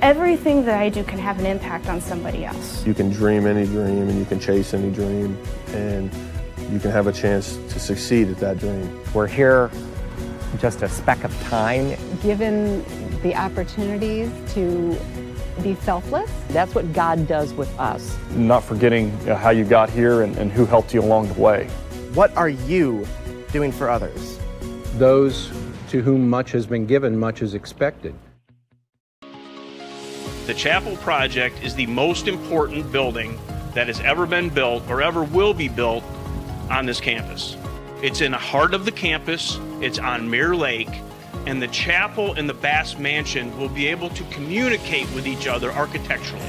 Everything that I do can have an impact on somebody else. You can dream any dream and you can chase any dream, and you can have a chance to succeed at that dream. We're here just a speck of time. Given the opportunities to be selfless, That's what God does with us. Not forgetting how you got here and who helped you along the way. What are you doing for others? Those to whom much has been given, much is expected. The Chapel Project is the most important building that has ever been built or ever will be built on this campus. It's in the heart of the campus, it's on Mirror Lake, and the chapel and the Bass Mansion will be able to communicate with each other architecturally.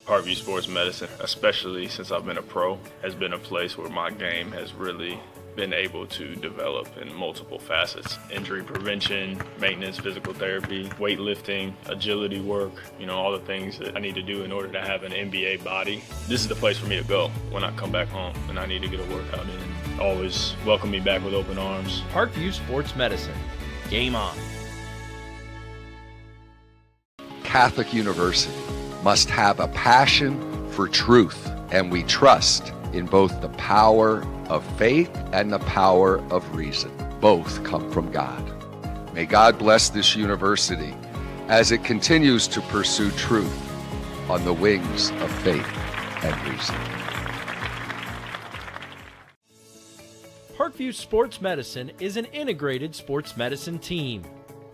Parkview Sports Medicine, especially since I've been a pro, has been a place where my game has really been able to develop in multiple facets. Injury prevention, maintenance, physical therapy, weightlifting, agility work, all the things that I need to do in order to have an NBA body. This is the place for me to go when I come back home and I need to get a workout in. Always welcome me back with open arms. Parkview Sports Medicine. Game on. Catholic University must have a passion for truth, and we trust in both the power of faith and the power of reason. Both come from God. May God bless this university as it continues to pursue truth on the wings of faith and reason. Parkview Sports Medicine is an integrated sports medicine team.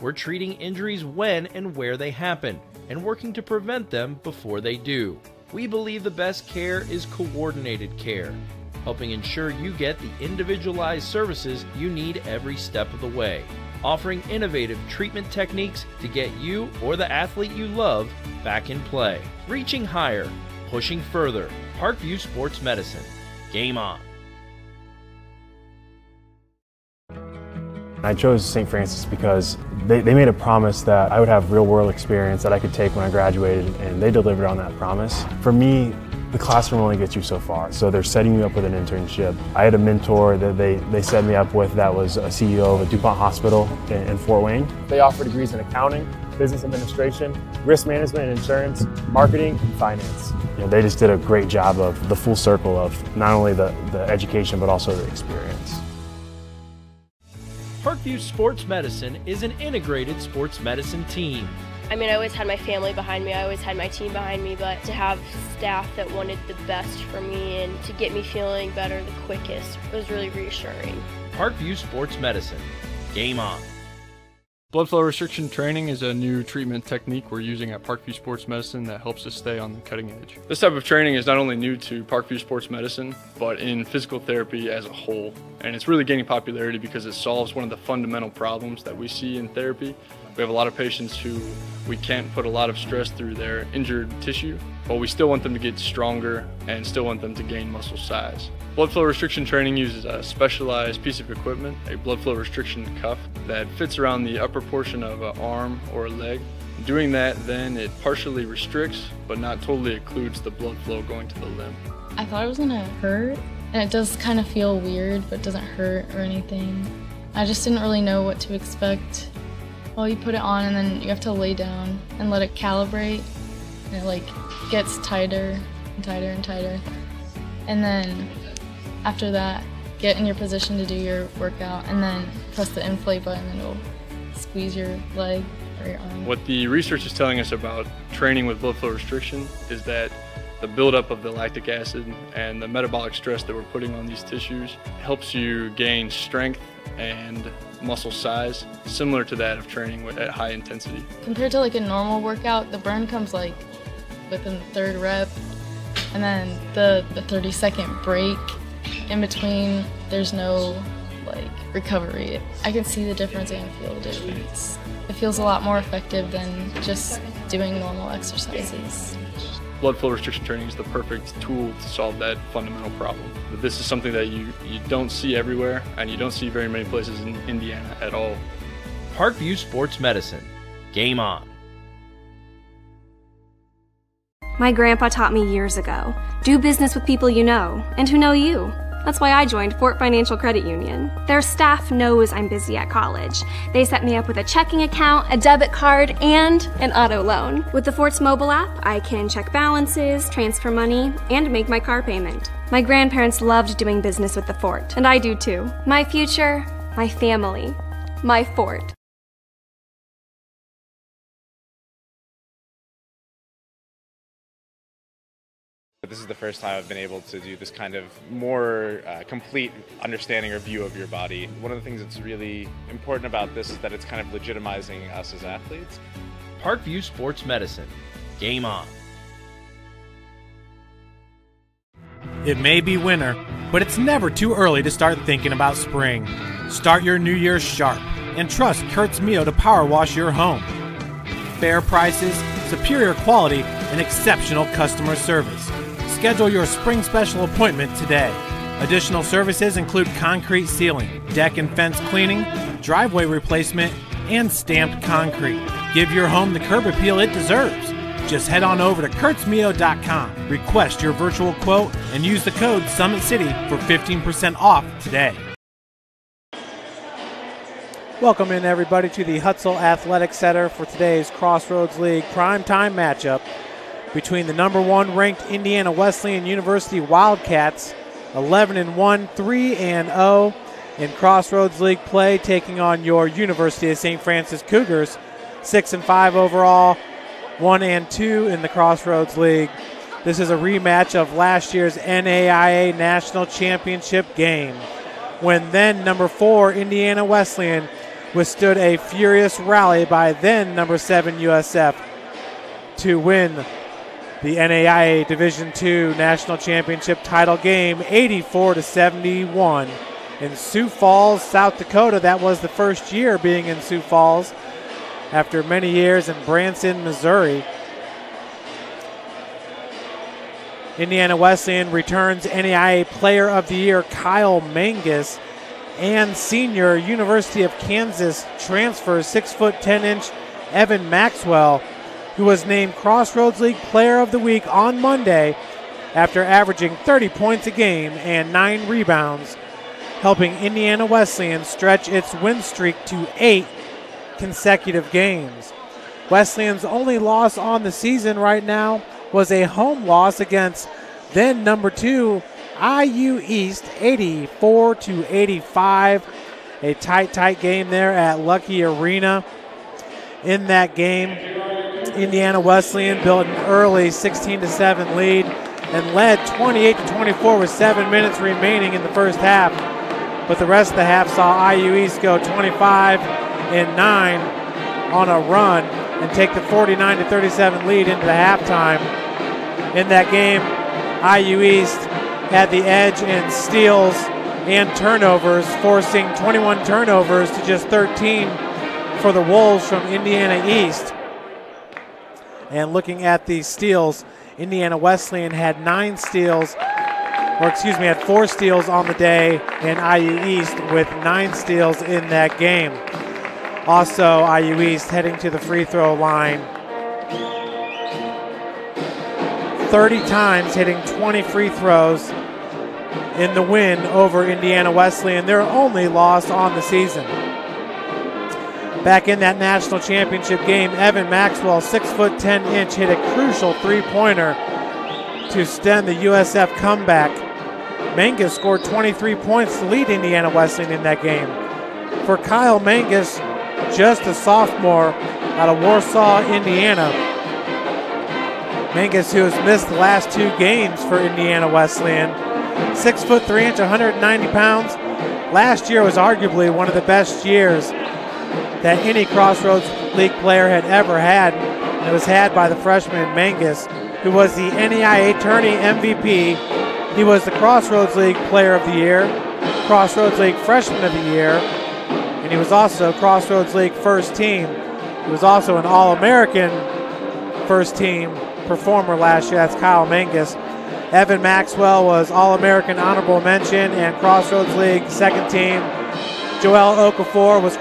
We're treating injuries when and where they happen, and working to prevent them before they do. We believe the best care is coordinated care, helping ensure you get the individualized services you need every step of the way, offering innovative treatment techniques to get you or the athlete you love back in play. Reaching higher, pushing further. Parkview Sports Medicine. Game on. I chose St. Francis because they made a promise that I would have real-world experience that I could take when I graduated, and they delivered on that promise. For me, the classroom only gets you so far, so they're setting you up with an internship. I had a mentor that they set me up with that was a CEO of a DuPont hospital in Fort Wayne. They offer degrees in accounting, business administration, risk management and insurance, marketing, and finance. They just did a great job of the full circle of not only the education but also the experience. Parkview Sports Medicine is an integrated sports medicine team. I mean, I always had my family behind me, I always had my team behind me, but to have staff that wanted the best for me and to get me feeling better the quickest was really reassuring. Parkview Sports Medicine. Game on. Blood flow restriction training is a new treatment technique we're using at Parkview Sports Medicine that helps us stay on the cutting edge. This type of training is not only new to Parkview Sports Medicine, but in physical therapy as a whole. And it's really gaining popularity because it solves one of the fundamental problems that we see in therapy. We have a lot of patients who we can't put a lot of stress through their injured tissue, but we still want them to get stronger and still want them to gain muscle size. Blood flow restriction training uses a specialized piece of equipment, a blood flow restriction cuff that fits around the upper portion of an arm or a leg. Doing that, then it partially restricts, but not totally occludes the blood flow going to the limb. I thought it was gonna hurt, and it does kind of feel weird, but it doesn't hurt or anything. I just didn't really know what to expect. Well, you put it on and then you have to lay down and let it calibrate, and it gets tighter and tighter and tighter. And then after that, get in your position to do your workout and then press the inflate button and it'll squeeze your leg or your arm. What the research is telling us about training with blood flow restriction is that The buildup of the lactic acid and the metabolic stress that we're putting on these tissues helps you gain strength and muscle size, similar to that of training at high intensity. Compared to like a normal workout, the burn comes like within the third rep, and then the 30-second break in between, there's no like recovery. I can see the difference and feel the difference. It feels a lot more effective than just doing normal exercises. Blood flow restriction training is the perfect tool to solve that fundamental problem. But this is something that you don't see everywhere, and you don't see very many places in Indiana at all. Parkview Sports Medicine. Game on. My grandpa taught me years ago, do business with people you know and who know you. That's why I joined Fort Financial Credit Union. Their staff knows I'm busy at college. They set me up with a checking account, a debit card, and an auto loan. With the Fort's mobile app, I can check balances, transfer money, and make my car payment. My grandparents loved doing business with the Fort, and I do too. My future, my family, my Fort. This is the first time I've been able to do this kind of more complete understanding or view of your body. One of the things that's really important about this is that it's kind of legitimizing us as athletes. Parkview Sports Medicine. Game on. It may be winter, but it's never too early to start thinking about spring. Start your new year sharp and trust Kurt's Mio to power wash your home. Fair prices, superior quality, and exceptional customer service. Schedule your spring special appointment today. Additional services include concrete sealing, deck and fence cleaning, driveway replacement, and stamped concrete. Give your home the curb appeal it deserves. Just head on over to kurtzmio.com, request your virtual quote, and use the code SummitCity for 15% off today. Welcome in, everybody, to the Hutzel Athletic Center for today's Crossroads League primetime matchup between the number 1 ranked Indiana Wesleyan University Wildcats, 11-1, 3-0 in Crossroads League play, taking on your University of St. Francis Cougars, 6-5 overall, 1-2 in the Crossroads League. This is a rematch of last year's NAIA National Championship game, when then number 4 Indiana Wesleyan withstood a furious rally by then number 7 USF to win the NAIA Division II National Championship title game 84-71 in Sioux Falls, South Dakota. That was the first year being in Sioux Falls after many years in Branson, Missouri. Indiana Wesleyan returns NAIA Player of the Year Kyle Mangus, and senior University of Kansas transfer 6'10" Evan Maxwell, who was named Crossroads League Player of the Week on Monday after averaging 30 points a game and 9 rebounds, helping Indiana Wesleyan stretch its win streak to 8 consecutive games. Wesleyan's only loss on the season right now was a home loss against then number 2 IU East, 84-85. A tight game there at Lucky Arena. In that game, Indiana Wesleyan built an early 16-7 lead and led 28-24 with 7 minutes remaining in the first half. But the rest of the half saw IU East go 25-9 on a run and take the 49-37 lead into the halftime. In that game, IU East had the edge in steals and turnovers, forcing 21 turnovers to just 13 for the Wolves from Indiana East. And looking at the steals, Indiana Wesleyan had 4 steals on the day, and IU East with 9 steals in that game. Also, IU East heading to the free throw line 30 times, hitting 20 free throws in the win over Indiana Wesleyan, their only loss on the season. Back in that national championship game, Evan Maxwell, 6'10", hit a crucial three-pointer to stem the USF comeback. Mangus scored 23 points to lead Indiana Wesleyan in that game. For Kyle Mangus, just a sophomore out of Warsaw, Indiana, Mangus, who has missed the last 2 games for Indiana Wesleyan. 6'3", 190 pounds. Last year was arguably one of the best years that any Crossroads League player had ever had. And it was had by the freshman Mangus, who was the NEIA Tourney MVP. He was the Crossroads League Player of the Year, Crossroads League Freshman of the Year, and he was also Crossroads League First Team. He was also an All-American First Team performer last year. That's Kyle Mangus. Evan Maxwell was All-American Honorable Mention and Crossroads League Second Team. Joel Okafor was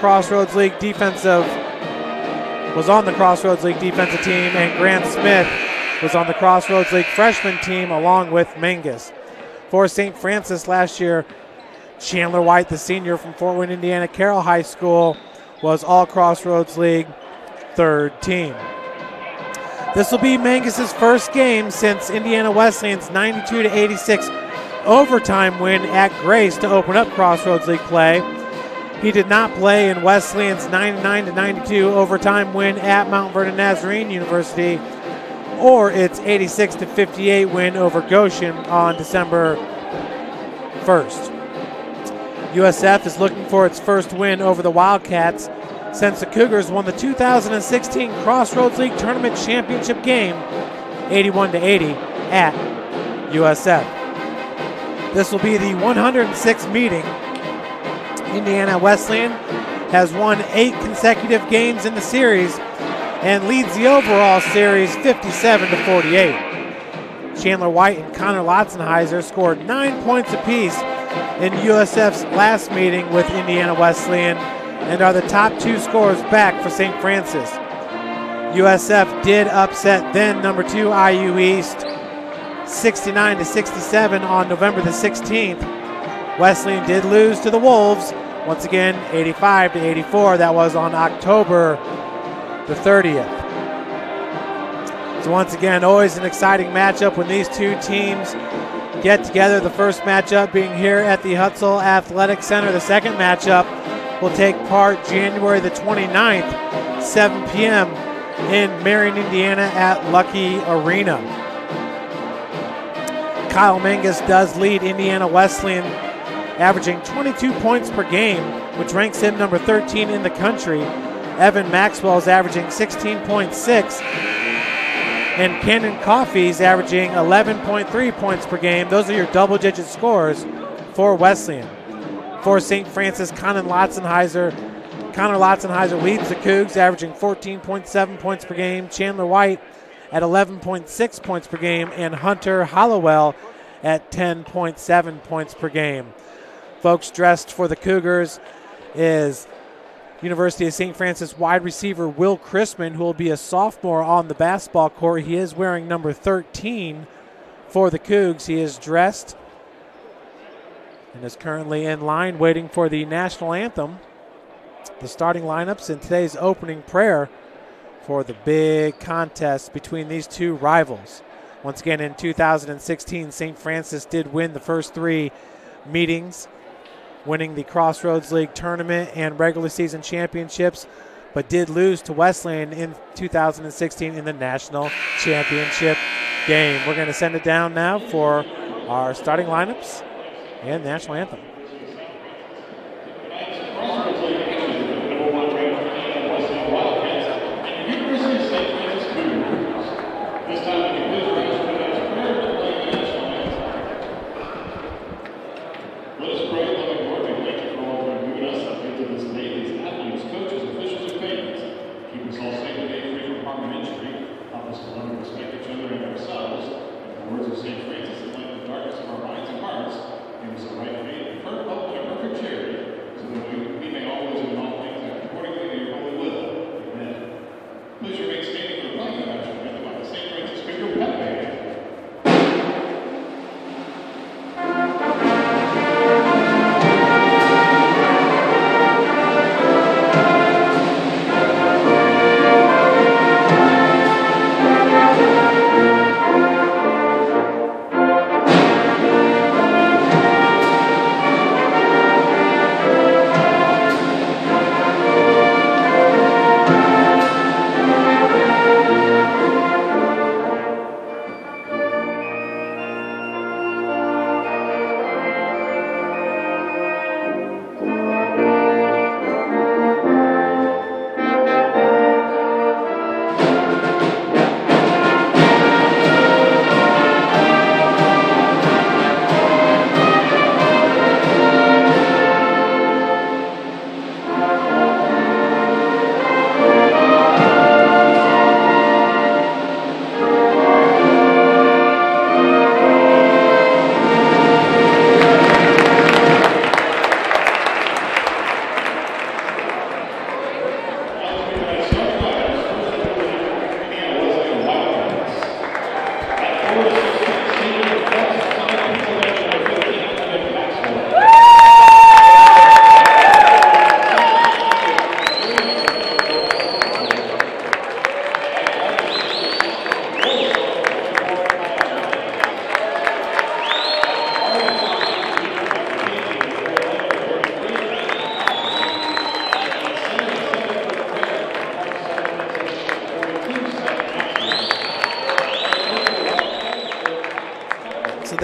on the Crossroads League defensive team, and Grant Smith was on the Crossroads League freshman team along with Mangus. For St. Francis last year, Chandler White, the senior from Fort Wayne, Indiana Carroll High School, was all Crossroads League third team. This will be Mangus's first game since Indiana Wesleyan's 92-86 overtime win at Grace to open up Crossroads League play. He did not play in Wesleyan's 99-92 overtime win at Mount Vernon Nazarene University or its 86-58 win over Goshen on December 1st. USF is looking for its first win over the Wildcats since the Cougars won the 2016 Crossroads League Tournament Championship game 81-80 at USF. This will be the 106th meeting. Indiana Wesleyan has won 8 consecutive games in the series and leads the overall series 57-48. Chandler White and Connor Lotzenheiser scored 9 points apiece in USF's last meeting with Indiana Wesleyan and are the top 2 scorers back for St. Francis. USF did upset then number 2 IU East 69-67 on November the 16th. Wesleyan did lose to the Wolves once again 85-84. That was on October the 30th. So once again, always an exciting matchup when these two teams get together. The first matchup being here at the Hutzel Athletic Center. The second matchup will take part January the 29th, 7 p.m. in Marion, Indiana at Lucky Arena. Kyle Mangus does lead Indiana Wesleyan, averaging 22 points per game, which ranks him number 13 in the country. Evan Maxwell is averaging 16.6, and Cannon Coffey's averaging 11.3 points per game. Those are your double-digit scores for Wesleyan. For St. Francis, Connor Lotzenheiser leads the Cougs, averaging 14.7 points per game. Chandler White at 11.6 points per game, and Hunter Hollowell at 10.7 points per game. Folks, dressed for the Cougars is University of St. Francis wide receiver Will Chrisman, who will be a sophomore on the basketball court. He is wearing number 13 for the Cougs. He is dressed and is currently in line waiting for the national anthem. The starting lineups in today's opening prayer for the big contest between these two rivals. Once again, in 2016, St. Francis did win the first 3 meetings, winning the Crossroads League tournament and regular season championships, but did lose to Wesleyan in 2016 in the national championship game. We're going to send it down now for our starting lineups and national anthem. Words of St. Francis that light the darkness of our minds and hearts, give us a right faith and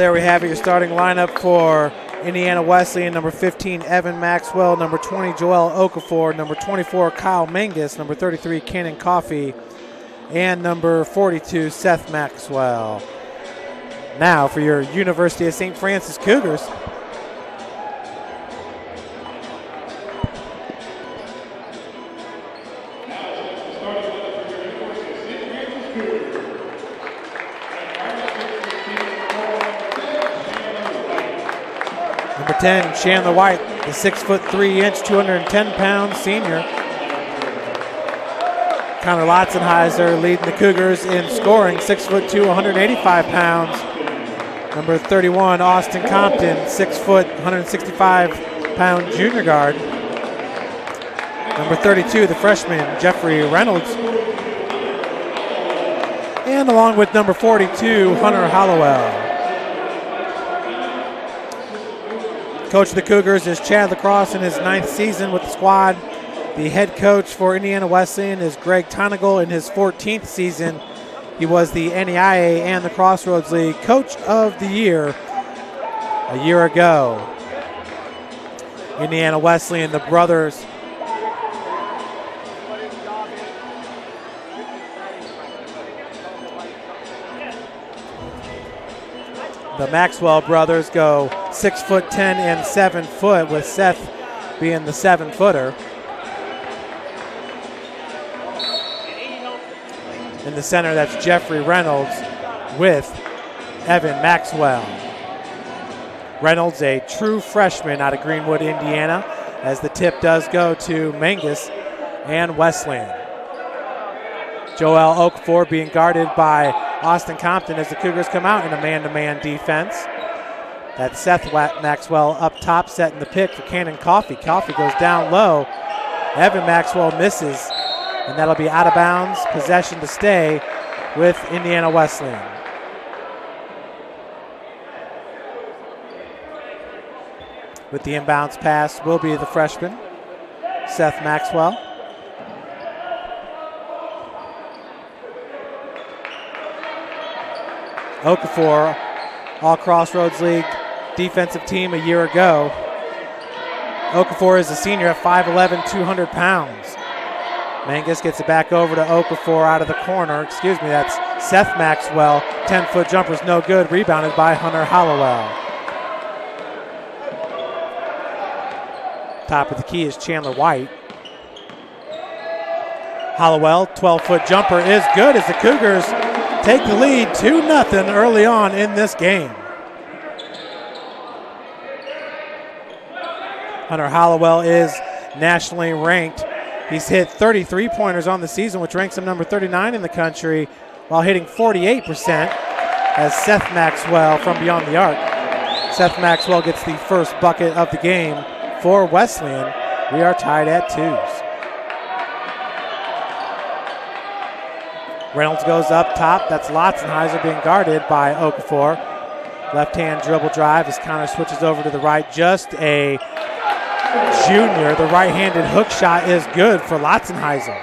there we have it, your starting lineup for Indiana Wesleyan. Number 15, Evan Maxwell. Number 20, Joel Okafor. Number 24, Kyle Mangus. Number 33, Cannon Coffey. And number 42, Seth Maxwell. Now for your University of St. Francis Cougars. Number 10, Chandler White, the 6'3", 210-pound senior. Connor Lotzenheiser leading the Cougars in scoring, 6'2", 185 pounds. Number 31, Austin Compton, 6', 165-pound junior guard. Number 32, the freshman, Jeffrey Reynolds. And along with number 42, Hunter Hollowell. Coach of the Cougars is Chad Lacrosse in his 9th season with the squad. The head coach for Indiana Wesleyan is Greg Tonagel in his 14th season. He was the NEIA and the Crossroads League Coach of the Year a year ago. Indiana Wesleyan, the brothers. The Maxwell brothers go 6'10" and 7 foot, with Seth being the 7-footer. In the center, that's Jeffrey Reynolds with Evan Maxwell. Reynolds, a true freshman out of Greenwood, Indiana, as the tip does go to Mangus and Wesleyan. Joel Okafor being guarded by Austin Compton as the Cougars come out in a man-to-man defense. That's Seth Maxwell up top, setting the pick for Cannon Coffey. Coffey goes down low. Evan Maxwell misses, and that'll be out of bounds. Possession to stay with Indiana Wesleyan. With the inbounds pass will be the freshman, Seth Maxwell. Okafor, All Crossroads League defensive team a year ago. Okafor is a senior at 5'11", 200 pounds. Mangus gets it back over to Okafor out of the corner. Excuse me, that's Seth Maxwell. 10-foot jumper's no good, rebounded by Hunter Hollowell. Top of the key is Chandler White. Hollowell, 12-foot jumper is good as the Cougars take the lead 2-0 early on in this game. Hunter Hollowell is nationally ranked. He's hit 33 pointers on the season, which ranks him number 39 in the country, while hitting 48% as Seth Maxwell from beyond the arc. Seth Maxwell gets the first bucket of the game for Wesleyan. We are tied at 2s. Reynolds goes up top. That's Lotzenheiser being guarded by Okafor. Left-hand dribble drive as Connor switches over to the right. Just a junior. The right-handed hook shot is good for Lotzenheiser.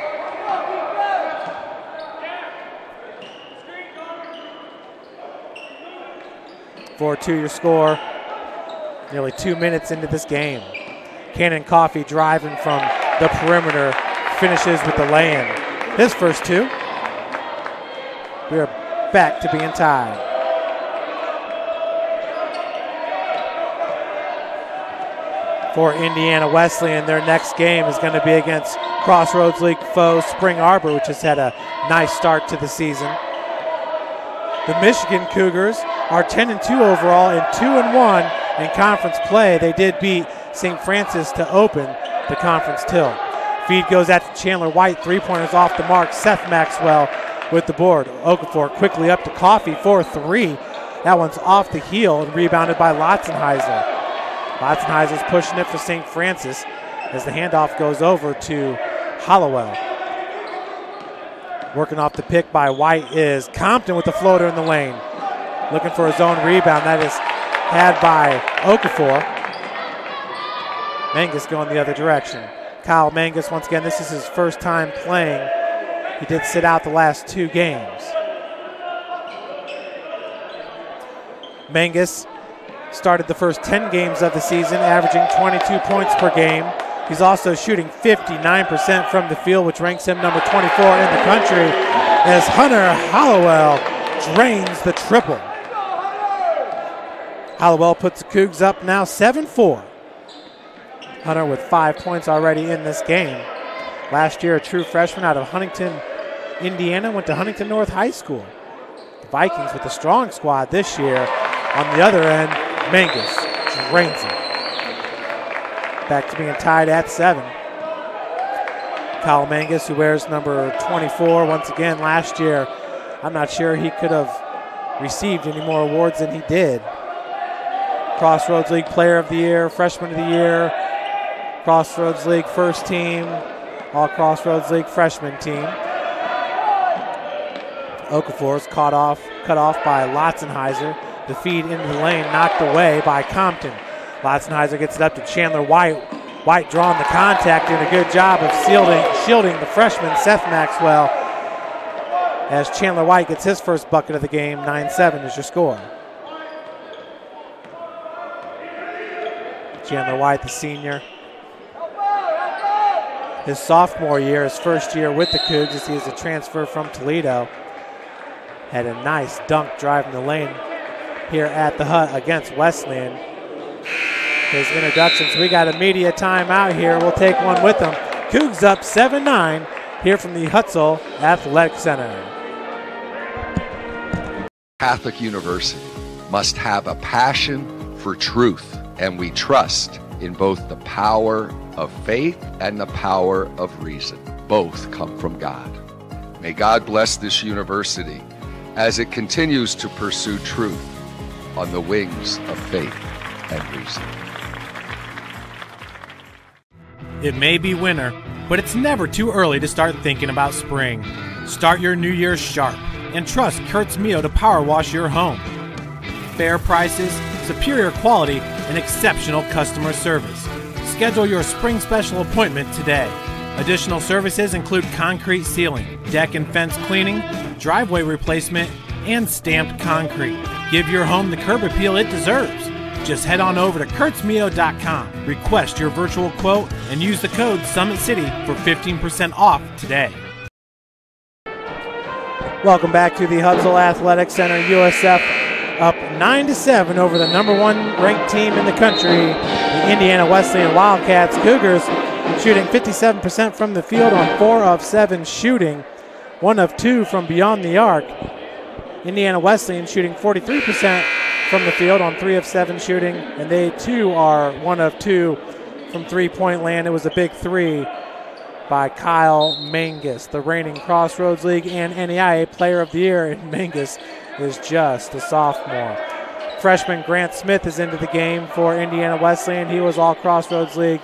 For your score. Nearly 2 minutes into this game. Cannon Coffey driving from the perimeter. Finishes with the lay-in. His first 2. We are back to being tied. For Indiana Wesleyan, their next game is going to be against Crossroads League foe Spring Arbor, which has had a nice start to the season. The Michigan Cougars are 10-2 overall and 2-1 in conference play. They did beat St. Francis to open the conference tilt. Feed goes out to Chandler White. 3-pointers off the mark. Seth Maxwell with the board. Okafor quickly up to Coffey for 3. That one's off the heel and rebounded by Lotzenheiser. Lotzenheiser's pushing it for St. Francis as the handoff goes over to Hollowell. Working off the pick by White is Compton with the floater in the lane. Looking for his own rebound. That is had by Okafor. Mangus going the other direction. Kyle Mangus, once again, this is his first time playing. He did sit out the last 2 games. Mangus started the first 10 games of the season, averaging 22 points per game. He's also shooting 59% from the field, which ranks him number 24 in the country, as Hunter Hollowell drains the triple. Hollowell puts the Cougs up now 7-4. Hunter with 5 points already in this game. Last year, a true freshman out of Huntington, Indiana, went to Huntington North High School. The Vikings with a strong squad this year. On the other end, Mangus drains it. Back to being tied at 7. Kyle Mangus, who wears number 24 once again last year. I'm not sure he could have received any more awards than he did. Crossroads League Player of the Year, Freshman of the Year, Crossroads League First Team, All Crossroads League Freshman Team. Okafor is cut off by Lotzenheiser. The feed into the lane knocked away by Compton. Lotzenheiser gets it up to Chandler White. White drawing the contact, doing a good job of shielding the freshman Seth Maxwell. As Chandler White gets his first bucket of the game, 9-7 is your score. Chandler White, the senior. His sophomore year, his first year with the Cougs, as he is a transfer from Toledo. Had a nice dunk driving the lane here at the Hut against Wesleyan. His introduction, so we got a media timeout here. We'll take one with them. Cougs up 7-9 here from the Hutzel Athletic Center. Catholic University must have a passion for truth, and we trust in both the power of faith and the power of reason. Both come from God. May God bless this university as it continues to pursue truth on the wings of faith and reason. It may be winter, but it's never too early to start thinking about spring. Start your new year sharp and trust Kurt's Mio to power wash your home. Fair prices, superior quality, and exceptional customer service. Schedule your spring special appointment today. Additional services include concrete sealing, deck and fence cleaning, driveway replacement, and stamped concrete. Give your home the curb appeal it deserves. Just head on over to kurtzmio.com, request your virtual quote, and use the code Summit City for 15% off today. Welcome back to the Hutzel Athletic Center. USF up 9-7 over the #1 ranked team in the country, the Indiana Wesleyan Wildcats. Cougars shooting 57% from the field on 4 of 7 shooting, 1 of 2 from beyond the arc. Indiana Wesleyan shooting 43% from the field on 3 of 7 shooting, and they too are 1 of 2 from three-point land. It was a big 3 by Kyle Mangus, the reigning Crossroads League and NAIA Player of the Year, and Mangus is just a sophomore. Freshman Grant Smith is into the game for Indiana Wesleyan. He was all Crossroads League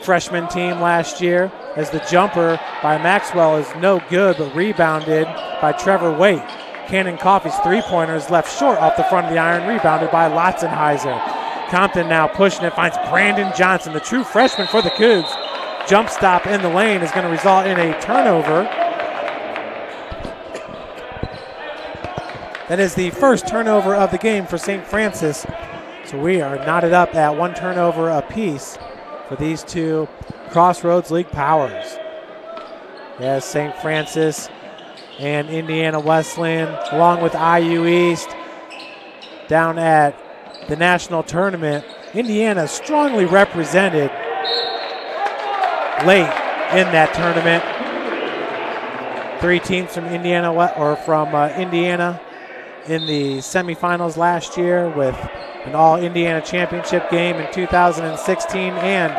freshman team last year, as the jumper by Maxwell is no good, but rebounded by Trevor Waite. Cannon Coffey's three-pointer is left short off the front of the iron, rebounded by Lotzenheiser. Compton now pushing it, finds Brandon Johnson, the true freshman for the Cougs. Jump stop in the lane is going to result in a turnover. That is the first turnover of the game for St. Francis. So we are knotted up at 1 turnover apiece for these two Crossroads League powers. Yes, St. Francis and Indiana Wesleyan, along with IU East, down at the national tournament. Indiana strongly represented late in that tournament. 3 teams from Indiana Indiana in the semifinals last year, with an all-Indiana championship game in 2016 and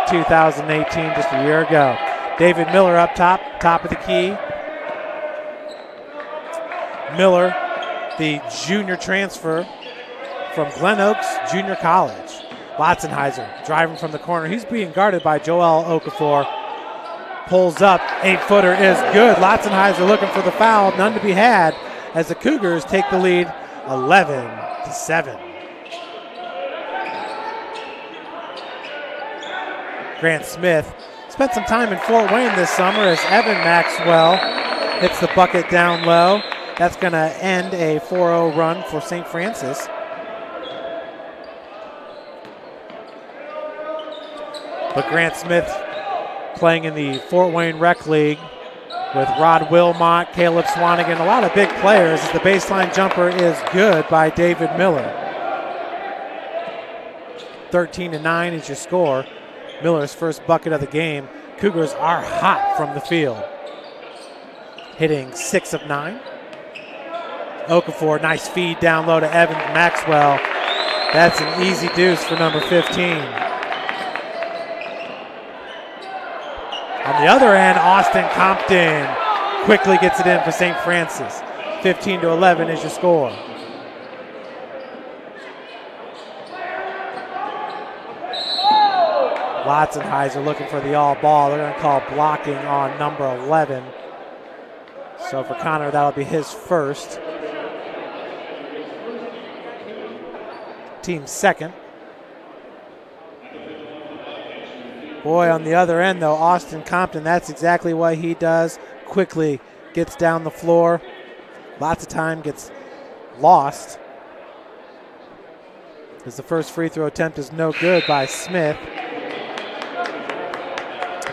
2018, just a year ago. David Miller up top of the key. Miller, the junior transfer from Glen Oaks Junior College. Lotzenheiser driving from the corner. He's being guarded by Joel Okafor. Pulls up, 8-footer is good. Lotzenheiser looking for the foul, none to be had, as the Cougars take the lead 11-7. Grant Smith spent some time in Fort Wayne this summer as Evan Maxwell hits the bucket down low. That's going to end a 4-0 run for St. Francis. But Grant Smith playing in the Fort Wayne Rec League with Rod Wilmot, Caleb Swanigan, a lot of big players. The baseline jumper is good by David Miller. 13-9 is your score. Miller's first bucket of the game. Cougars are hot from the field. Hitting 6 of 9. Okafor, nice feed down low to Evan Maxwell. That's an easy deuce for number 15. On the other end, Austin Compton quickly gets it in for St. Francis. 15-11 is your score. Lotzenheiser looking for the all ball. They're going to call blocking on number 11. So for Connor, that'll be his first. Team's second. Boy, on the other end, though, Austin Compton, that's exactly what he does. Quickly gets down the floor. Lots of time gets lost. As the first free throw attempt is no good by Smith.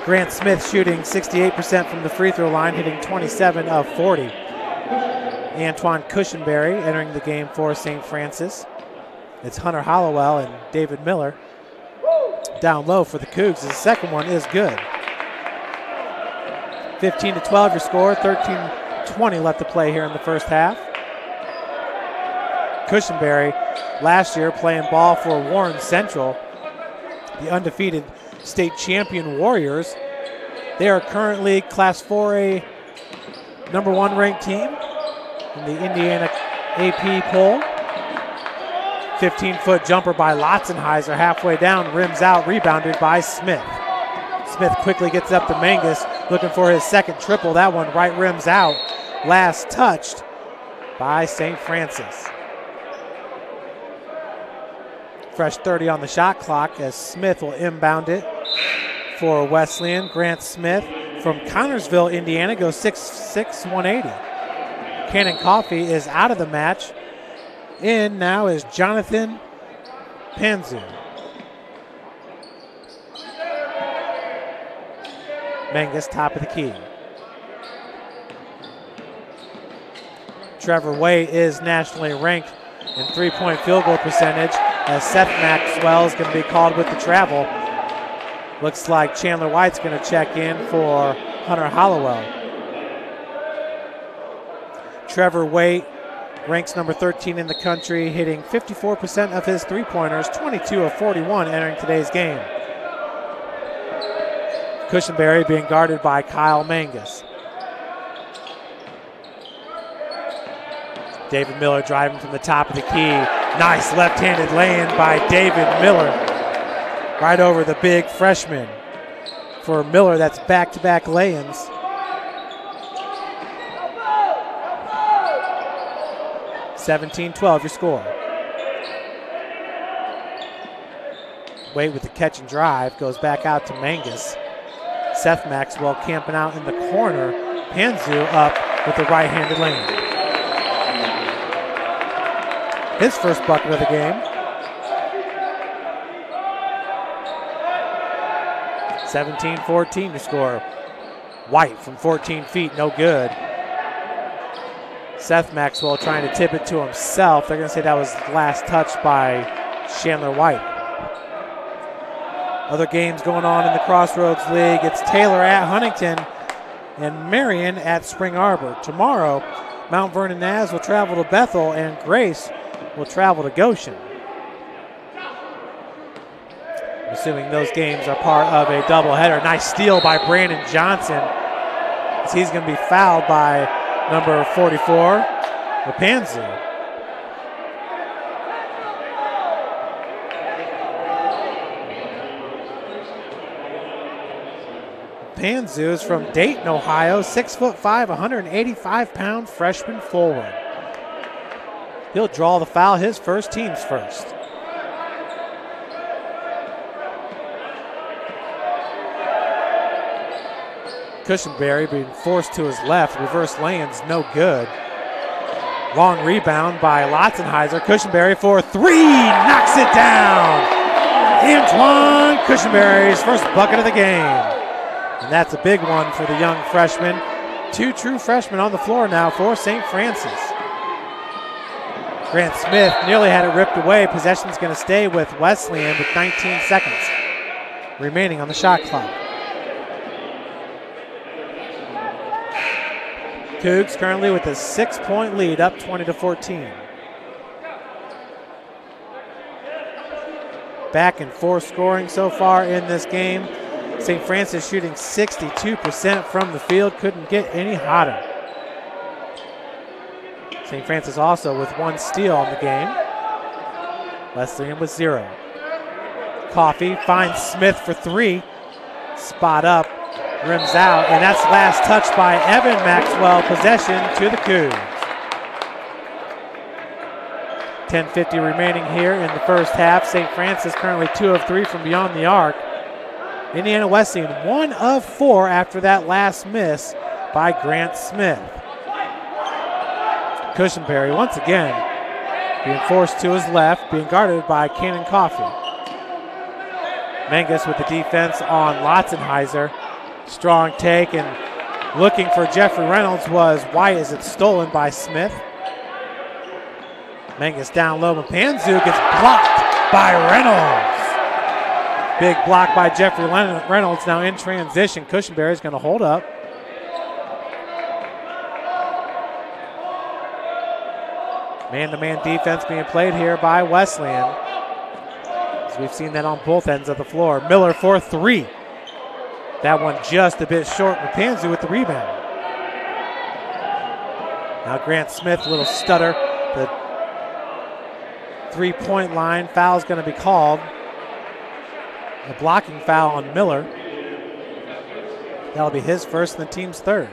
Grant Smith shooting 68% from the free throw line, hitting 27 of 40. Antoine Cushenberry entering the game for St. Francis. It's Hunter Hollowell and David Miller down low for the Cougs. The second one is good. 15-12 your score, 13-20 left to play here in the first half. Cushenberry last year playing ball for Warren Central, the undefeated state champion Warriors. They are currently Class 4A number 1 ranked team in the Indiana AP poll. 15-foot jumper by Lotzenheiser, halfway down, rims out, rebounded by Smith. Smith quickly gets up to Mangus, looking for his second triple. That one right rims out. Last touched by St. Francis. Fresh 30 on the shot clock as Smith will inbound it for Wesleyan. Grant Smith from Connorsville, Indiana, goes 6'6", 180. Cannon Coffey is out of the match. In now is Jonathan Panzu. Mangus, top of the key. Trevor Way is nationally ranked in three-point field goal percentage, as Seth Maxwell is going to be called with the travel. Looks like Chandler White's going to check in for Hunter Hollowell. Trevor Way ranks number 13 in the country, hitting 54% of his three-pointers, 22 of 41 entering today's game. Cushenberry being guarded by Kyle Mangus. David Miller driving from the top of the key. Nice left-handed lay-in by David Miller. Right over the big freshman. For Miller, that's back-to-back lay-ins. (17-12) your score. Wade with the catch and drive, goes back out to Mangus. Seth Maxwell camping out in the corner. Panzu up with the right-handed lane. His first bucket of the game. 17-14 to score. White from 14 feet, no good. Seth Maxwell trying to tip it to himself. They're going to say that was last touch by Chandler White. Other games going on in the Crossroads League. It's Taylor at Huntington and Marion at Spring Arbor. Tomorrow, Mount Vernon Naz will travel to Bethel and Grace will travel to Goshen. I'm assuming those games are part of a doubleheader. Nice steal by Brandon Johnson, as he's going to be fouled by number 44, Rapanzu. Panzu is from Dayton, Ohio, 6'5", 185-pound freshman forward. He'll draw the foul, his first, team's first. Cushenberry being forced to his left. Reverse lay-in's no good. Long rebound by Lotzenheiser. Cushenberry for three, knocks it down. Antoine Cushenberry's first bucket of the game. And that's a big one for the young freshman. 2 true freshmen on the floor now for St. Francis. Grant Smith nearly had it ripped away. Possession's going to stay with Wesleyan with 19 seconds remaining on the shot clock. Cougs currently with a 6-point lead, up 20-14. Back and forth scoring so far in this game. St. Francis shooting 62% from the field, couldn't get any hotter. St. Francis also with 1 steal on the game. Wesleyan with 0. Coffey finds Smith for 3. Spot up, rims out, and that's last touch by Evan Maxwell. Possession to the Cougs. 10:50 remaining here in the first half. St. Francis currently 2 of 3 from beyond the arc. Indiana Wesleyan 1 of 4 after that last miss by Grant Smith. Cushenberry once again being forced to his left, being guarded by Cannon Coffey. Menges with the defense on Lotzenheiser. Strong take, and looking for Jeffrey Reynolds was why is it stolen by Smith. Menges down low, Mpanzu gets blocked by Reynolds. Big block by Jeffrey Reynolds now in transition. Cushenberry is going to hold up. Man-to-man defense being played here by Wesleyan. As we've seen that on both ends of the floor. Miller for 3. That one just a bit short. Mpanzu with the rebound. Now Grant Smith, a little stutter. The 3-point line. Foul's going to be called. A blocking foul on Miller. That'll be his first and the team's third.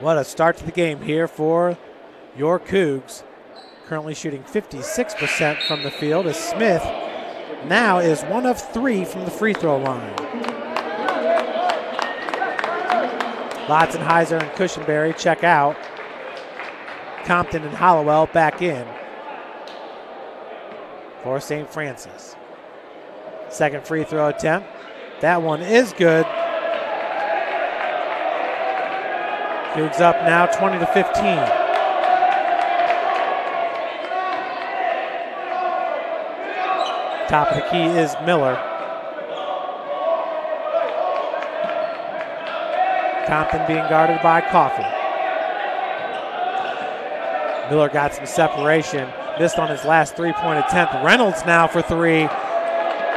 What a start to the game here for your Cougs. Currently shooting 56% from the field as Smith now is 1 of 3 from the free throw line. Lotzenheiser and Cushenberry check out. Compton and Hollowell back in for St. Francis. Second free throw attempt. That one is good. Cougs up now 20-15. Top of the key is Miller. Compton being guarded by Coffey. Miller got some separation. Missed on his last 3-point attempt. Reynolds now for 3.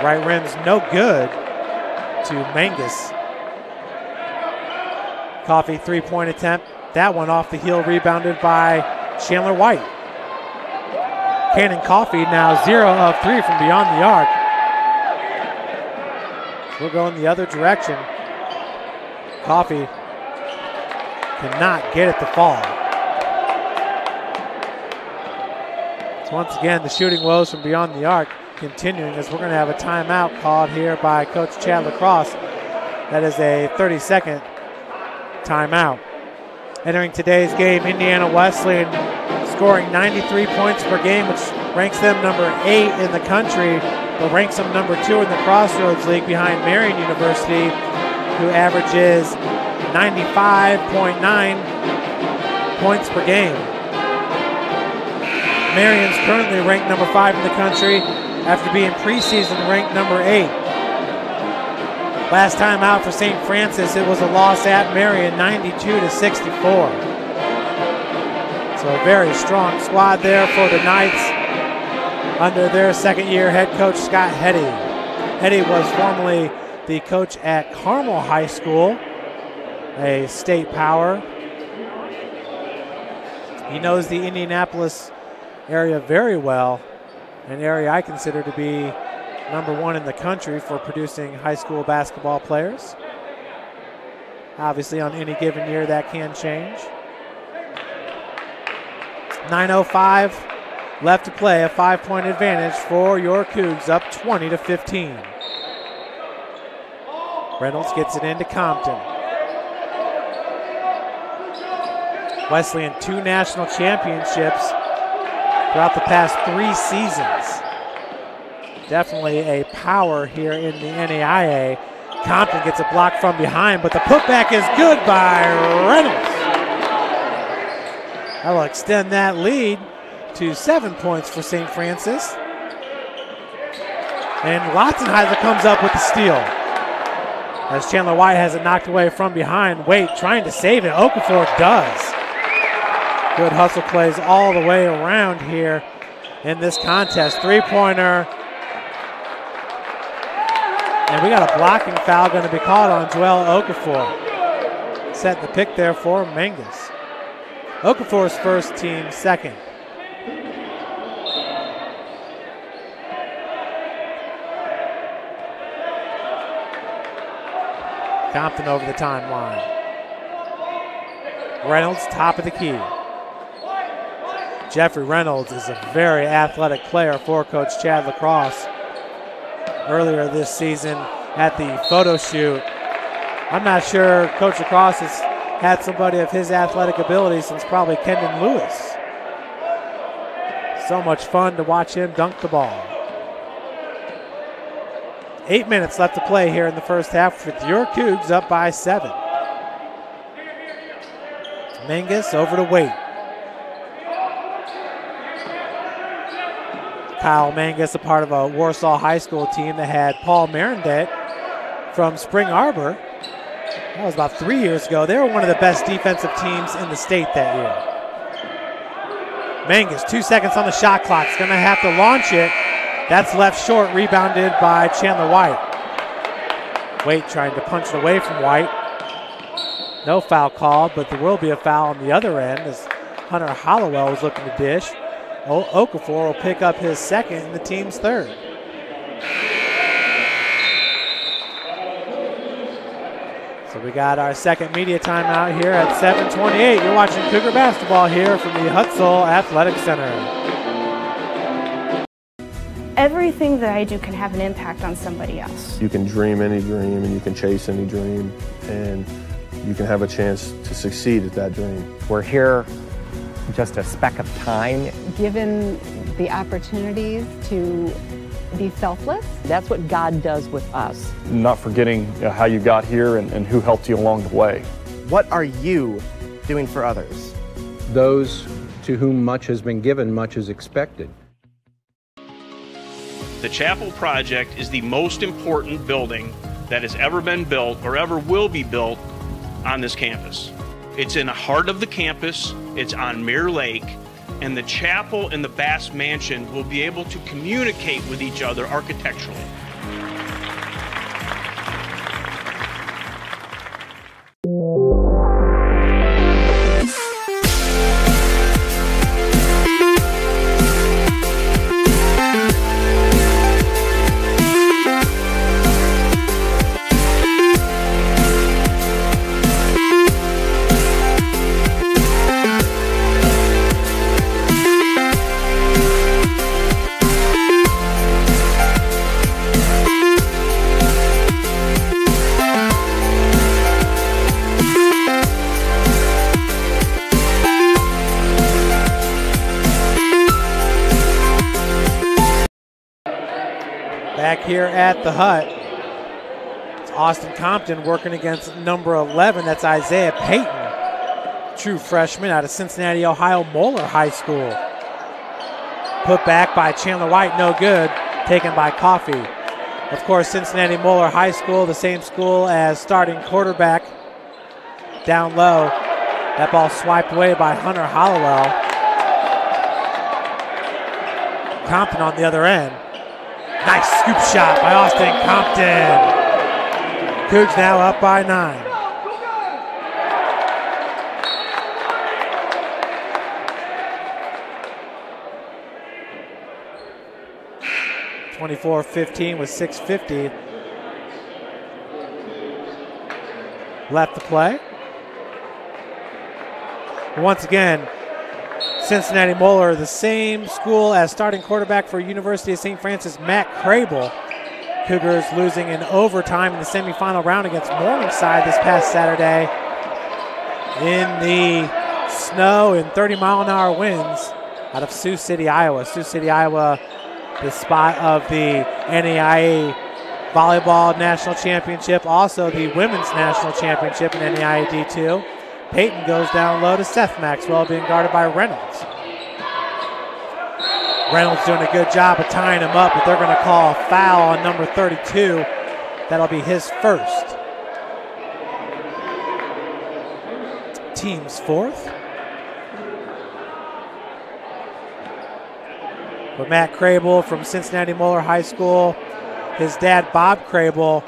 Right rim's no good to Menges. Coffey 3-point attempt. That one off the heel, rebounded by Chandler White. Cannon Coffey now 0 of 3 from beyond the arc. We're going the other direction. Coffey cannot get it to fall. So once again, the shooting woes from beyond the arc continuing as we're going to have a timeout called here by Coach Chad Lacrosse. That is a 30-second timeout. Entering today's game, Indiana Wesleyan scoring 93 points per game, which ranks them number 8 in the country, but ranks them number 2 in the Crossroads League behind Marian University, who averages 95.9 points per game. Marion's currently ranked number 5 in the country after being preseason ranked number 8. Last time out for St. Francis, it was a loss at Marion, 92-64. So a very strong squad there for the Knights under their second-year head coach, Scott Heddy. Heddy was formerly the coach at Carmel High School, a state power. He knows the Indianapolis area very well, an area I consider to be number 1 in the country for producing high school basketball players. Obviously, on any given year, that can change. 9:05 left to play, a 5-point advantage for your Cougs, up 20-15. Reynolds gets it into Compton. Wesleyan 2 national championships throughout the past 3 seasons. Definitely a power here in the NAIA. Compton gets a block from behind, but the putback is good by Reynolds. That will extend that lead to 7 points for St. Francis. And Lotzenheiser comes up with the steal. As Chandler White has it knocked away from behind. Waite trying to save it. Okafor does. Good hustle plays all the way around here in this contest. Three-pointer. And we got a blocking foul going to be called on Joel Okafor. Set the pick there for Mangus. Okafor's first, team second. Compton over the timeline. Reynolds, top of the key. Jeffrey Reynolds is a very athletic player for Coach Chad Lacrosse. Earlier this season at the photo shoot, I'm not sure Coach Lacrosse has had somebody of his athletic ability since probably Kendon Lewis. So much fun to watch him dunk the ball. 8 minutes left to play here in the first half with your Cougs up by 7. Mangus over to Waite. Kyle Mangus, a part of a Warsaw High School team that had Paul Marendet from Spring Arbor. That was about 3 years ago. They were one of the best defensive teams in the state that year. Mangus, 2 seconds on the shot clock. He's going to have to launch it. That's left short, rebounded by Chandler White. Waite trying to punch it away from White. No foul called, but there will be a foul on the other end as Hunter Hollowell was looking to dish. Okafor will pick up his second and the team's third. So we got our second media timeout here at 7:28. You're watching Cougar basketball here from the Hutzel Athletic Center. Everything that I do can have an impact on somebody else. You can dream any dream and you can chase any dream and you can have a chance to succeed at that dream. We're here just a speck of time. Given the opportunities to be selfless. That's what God does with us. Not forgetting how you got here and who helped you along the way. What are you doing for others? Those to whom much has been given, much is expected. The Chapel Project is the most important building that has ever been built or ever will be built on this campus. It's in the heart of the campus, it's on Mirror Lake, and the chapel and the Bass Mansion will be able to communicate with each other architecturally. Back here at the Hut, it's Austin Compton working against number 11. That's Isaiah Payton, true freshman out of Cincinnati, Ohio, Moeller High School. Put back by Chandler White, no good, taken by Coffey. Of course, Cincinnati Moeller High School, the same school as starting quarterback down low. That ball swiped away by Hunter Hollowell. Compton on the other end. Nice scoop shot by Austin Compton. Cougs now up by 9. (24-15) with 6:50 left to play. Once again, Cincinnati Moeller, the same school as starting quarterback for University of St. Francis, Matt Crable. Cougars losing in overtime in the semifinal round against Morningside this past Saturday in the snow and 30-mile-an-hour winds out of Sioux City, Iowa. Sioux City, Iowa, the spot of the NAIA Volleyball National Championship, also the Women's National Championship in NAIA D2. Peyton goes down low to Seth Maxwell, being guarded by Reynolds. Reynolds doing a good job of tying him up, but they're going to call a foul on number 32. That'll be his first. Team's fourth. But Matt Crable from Cincinnati Moeller High School, his dad Bob Crable,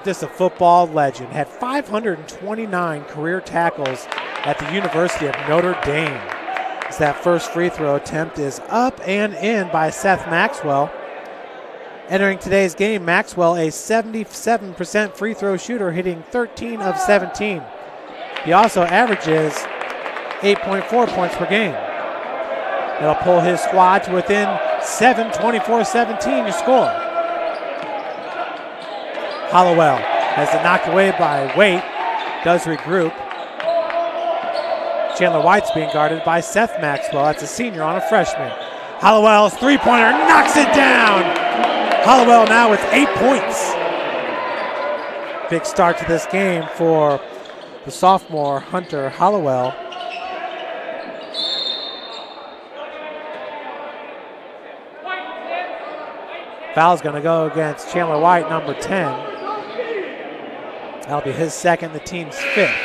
just a football legend, had 529 career tackles at the University of Notre Dame. As that first free throw attempt is up and in by Seth Maxwell. Entering today's game, Maxwell, a 77% free throw shooter, hitting 13 of 17. He also averages 8.4 points per game. That'll pull his squad to within 7, 24-17 to score. Hollowell has it knocked away by Waite, does regroup. Chandler White's being guarded by Seth Maxwell. That's a senior on a freshman. Hollowell's three-pointer knocks it down. Hollowell now with 8 points. Big start to this game for the sophomore Hunter Hollowell. Foul's going to go against Chandler White, number 10. That'll be his second, the team's fifth.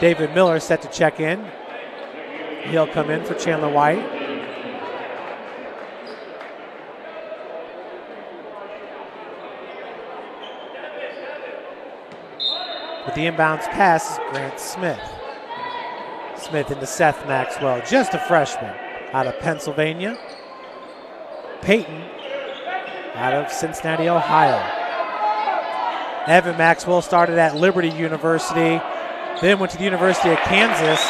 David Miller set to check in. He'll come in for Chandler White. With the inbounds pass is Grant Smith. Smith into Seth Maxwell, just a freshman out of Pennsylvania. Peyton out of Cincinnati, Ohio. Evan Maxwell started at Liberty University, then went to the University of Kansas,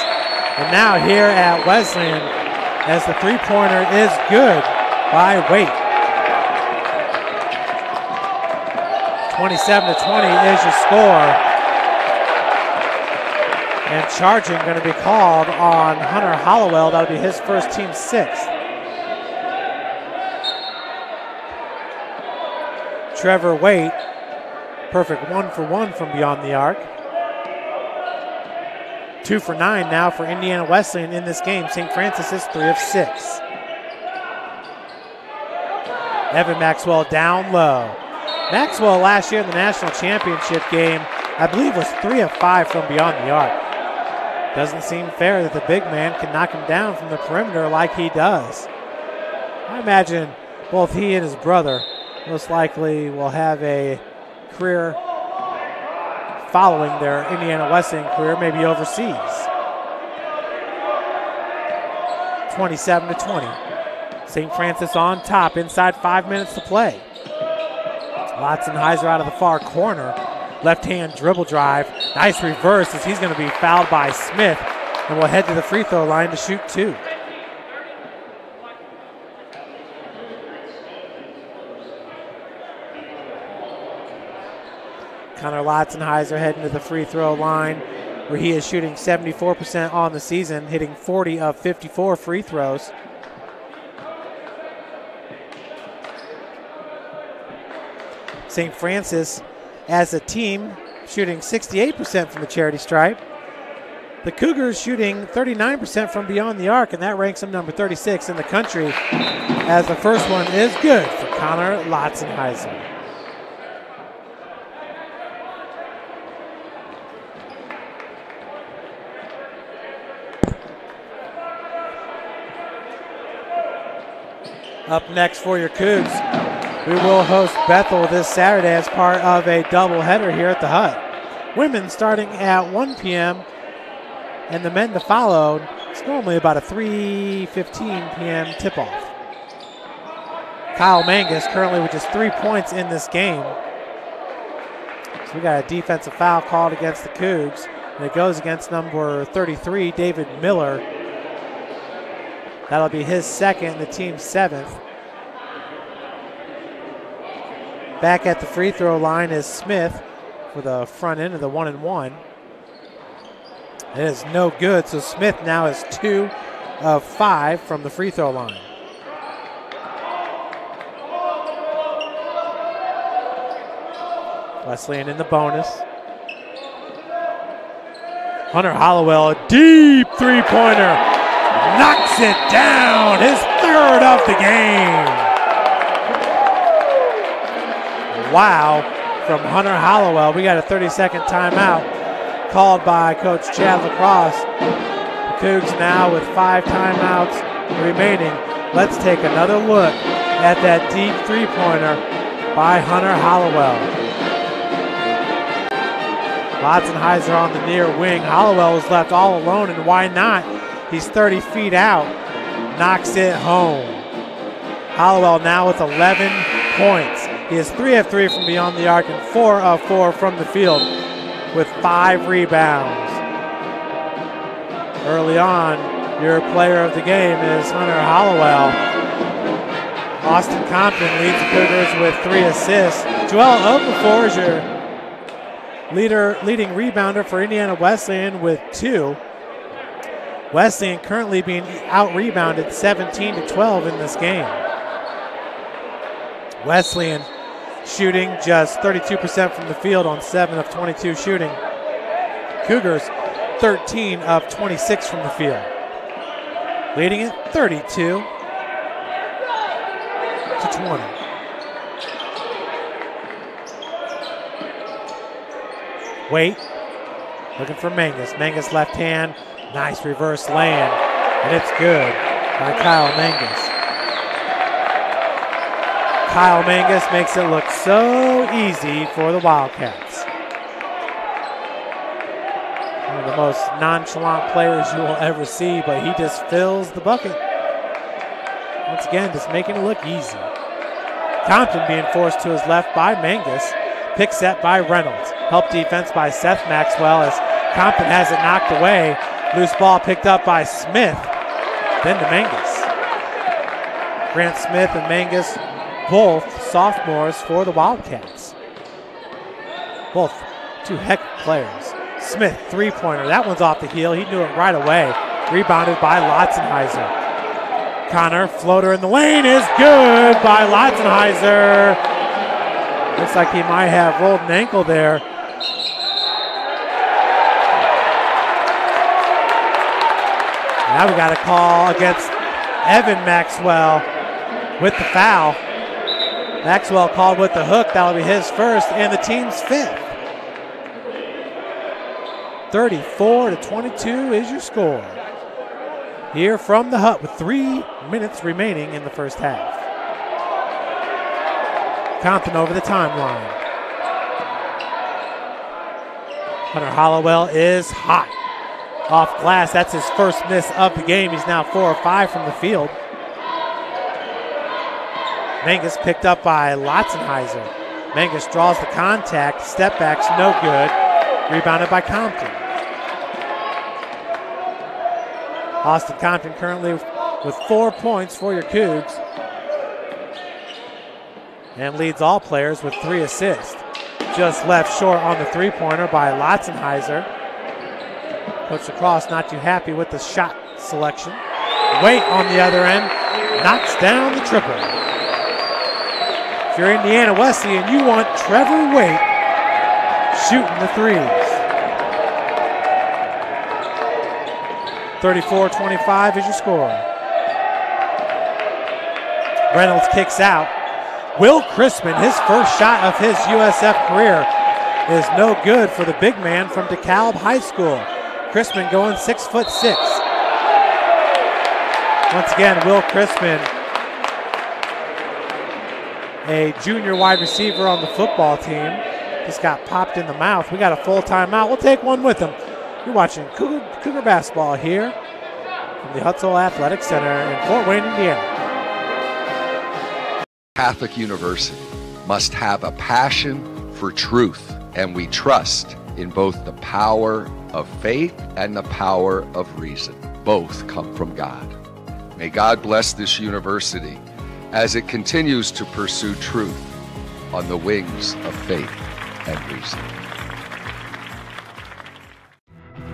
and now here at Wesleyan as the three-pointer is good by Waite. 27-20 is your score. And charging going to be called on Hunter Hollowell. That'll be his first, team sixth. Trevor Waite, perfect 1-for-1 from beyond the arc. 2 for 9 now for Indiana Wesleyan in this game. St. Francis is 3 of 6. Evan Maxwell down low. Maxwell last year in the national championship game, I believe, was 3 of 5 from beyond the arc. Doesn't seem fair that the big man can knock him down from the perimeter like he does. I imagine both he and his brother most likely will have a career following their Indiana Wesleyan career, maybe overseas. 27-20. St. Francis on top, inside 5 minutes to play. Lotzenheiser out of the far corner. Left-hand dribble drive. Nice reverse as he's going to be fouled by Smith and will head to the free throw line to shoot 2. Connor Lotzenheiser heading to the free throw line where he is shooting 74% on the season, hitting 40 of 54 free throws. St. Francis as a team shooting 68% from the charity stripe. The Cougars shooting 39% from beyond the arc, and that ranks them number 36 in the country as the first one is good for Connor Lotzenheiser. Up next for your Cougs, we will host Bethel this Saturday as part of a doubleheader here at the Hut. Women starting at 1 p.m. and the men to follow. It's normally about a 3:15 p.m. tip-off. Kyle Mangus currently with just 3 points in this game. So we got a defensive foul called against the Cougs, and it goes against number 33, David Miller. That'll be his second, the team's 7th. Back at the free throw line is Smith for the front end of the 1-and-1. It is no good, so Smith now is 2 of 5 from the free throw line. Wesleyan in the bonus. Hunter Hollowell, a deep three-pointer, knocks it down, his third of the game. Wow, from Hunter Hollowell. We got a 30-second timeout called by Coach Chad Lacrosse. The Cougs now with 5 timeouts remaining. Let's take another look at that deep three-pointer by Hunter Hollowell. Lotzenheiser on the near wing. Hollowell was left all alone, and why not? He's 30 feet out, knocks it home. Hollowell now with 11 points. He is 3 of 3 from beyond the arc and 4 of 4 from the field with 5 rebounds. Early on, your player of the game is Hunter Hollowell. Austin Compton leads the Cougars with 3 assists. Joel Okafor is your leading rebounder for Indiana Wesleyan with 2. Wesleyan currently being out-rebounded 17-12 in this game. Wesleyan shooting just 32% from the field on 7 of 22 shooting. Cougars 13 of 26 from the field. Leading it 32-20. Wait, looking for Mangus. Mangus left hand, nice reverse land, and it's good by Kyle Mangus. Kyle Mangus makes it look so easy for the Wildcats. One of the most nonchalant players you will ever see, but he just fills the bucket. Once again, just making it look easy. Compton being forced to his left by Mangus. Pick set by Reynolds. Help defense by Seth Maxwell as Compton has it knocked away. Loose ball picked up by Smith. Then to Mangus. Grant Smith and Mangus, both sophomores for the Wildcats. Both 2 heck of players. Smith, three-pointer. That one's off the heel. He knew it right away. Rebounded by Lotzenheiser. Connor, floater in the lane is good by Lotzenheiser. Looks like he might have rolled an ankle there. Now we got a call against Evan Maxwell with the foul. Maxwell called with the hook. That'll be his first and the team's 5th. 34-22 is your score. Here from the Hut with 3 minutes remaining in the first half. Compton over the timeline. Hunter Hollowell is hot. Off glass, that's his first miss of the game. He's now 4 of 5 from the field. Mangus picked up by Lotzenheiser. Mangus draws the contact. Step back's no good. Rebounded by Compton. Austin Compton currently with 4 points for your Cougs. And leads all players with 3 assists. Just left short on the three-pointer by Lotzenheiser. Coach Lacrosse not too happy with the shot selection. Waite on the other end knocks down the triple. If you're Indiana Wesleyan, you want Trevor Waite shooting the threes. 34-25 is your score. Reynolds kicks out. Will Crispin, his first shot of his USF career, is no good for the big man from DeKalb High School. Crispin going 6'6". Once again, Will Crispin, a junior wide receiver on the football team, just got popped in the mouth. We got a full timeout. We'll take one with him. You're watching Cougar basketball here from the Hutzel Athletic Center in Fort Wayne, Indiana. Catholic University must have a passion for truth, and we trust in both the power of faith and the power of reason. Both come from God. May God bless this university as it continues to pursue truth on the wings of faith and reason.